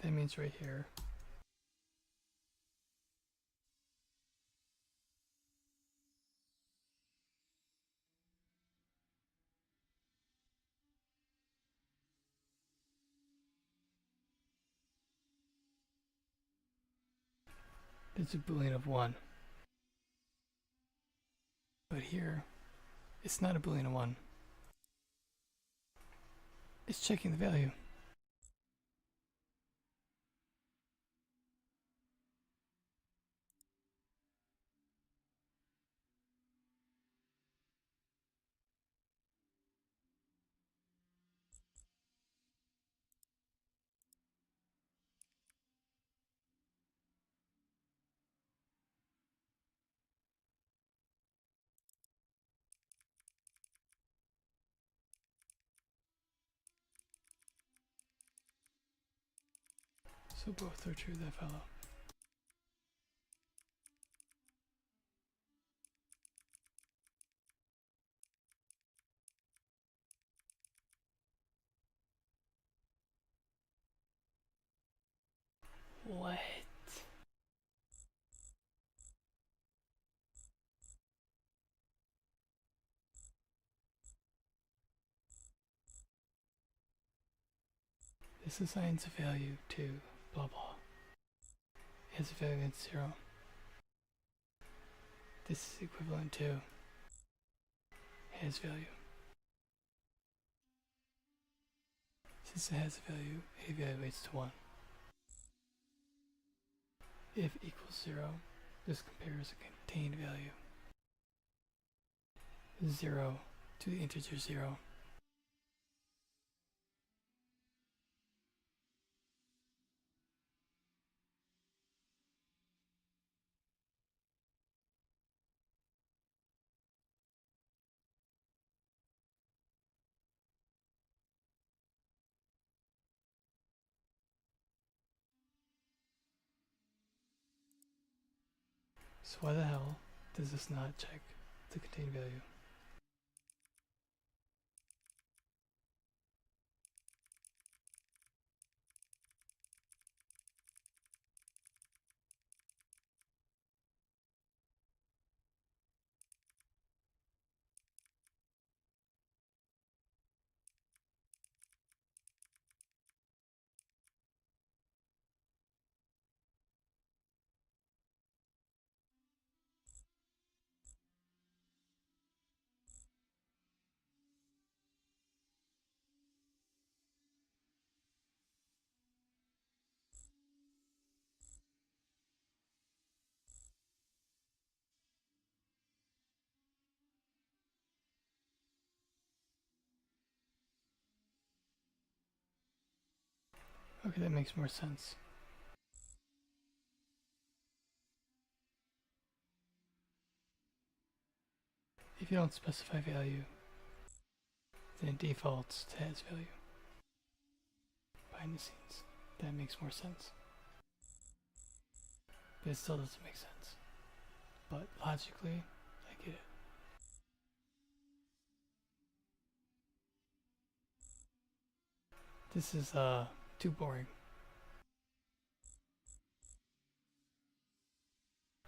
That means right here, it's a boolean of 1. But here, it's not a boolean of 1. It's checking the value. So both are true, that fellow. What? This assigns a value to blah blah. It has a value at 0. This is equivalent to has value. Since it has a value, it evaluates to 1. If equals 0, this compares a contained value 0 to the integer 0. So why the hell does this not check the contained value? Okay, that makes more sense. If you don't specify value, then it defaults to has value. Behind the scenes, that makes more sense. But it still doesn't make sense. But logically, I get it. This is too boring.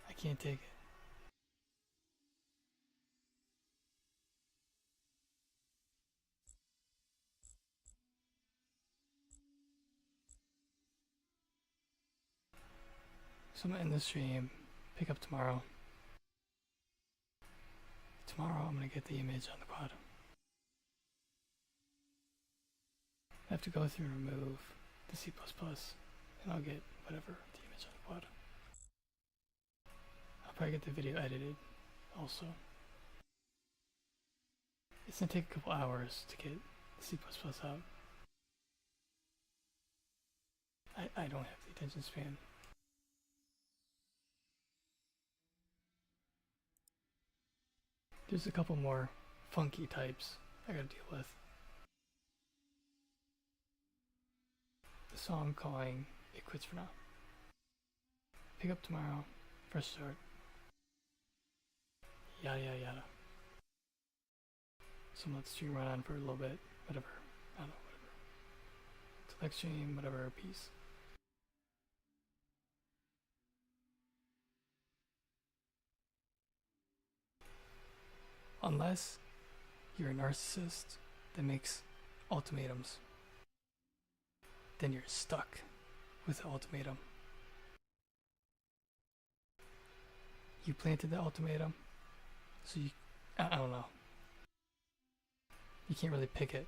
I can't take it. So I'm gonna end the stream, pick up tomorrow. Tomorrow I'm gonna get the image on the quad. I have to go through and remove the C++, and I'll get whatever the image on the quad. I'll probably get the video edited also. It's gonna take a couple hours to get the C++ out. I don't have the attention span. There's a couple more funky types I gotta deal with. The song calling it quits for now. Pick up tomorrow, fresh start. Yada yada yada. So let the stream run on for a little bit, whatever. I don't know, whatever. Till next stream, whatever, peace. Unless you're a narcissist that makes ultimatums, then you're stuck with the ultimatum. You planted the ultimatum, so I don't know. You can't really pick it.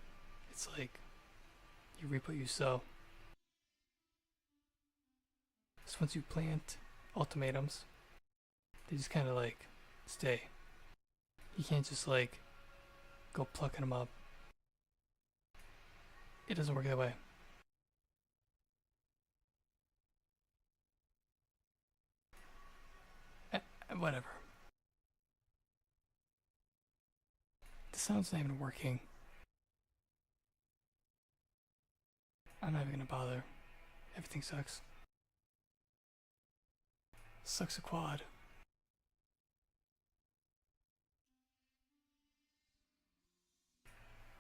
It's like you reap what you sow. So once you plant ultimatums, they just kind of like stay. You can't just like go plucking them up. It doesn't work that way. Whatever. The sound's not even working. I'm not even gonna bother. Everything sucks. Sucks a quad.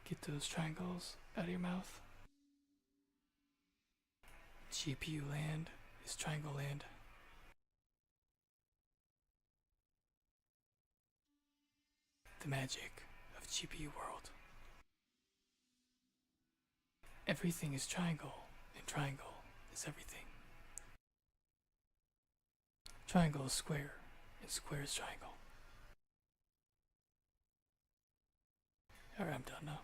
Get those triangles out of your mouth. GPU land is triangle land. The magic of GPU world. Everything is triangle and triangle is everything. Triangle is square, and square is triangle. Alright, I'm done now.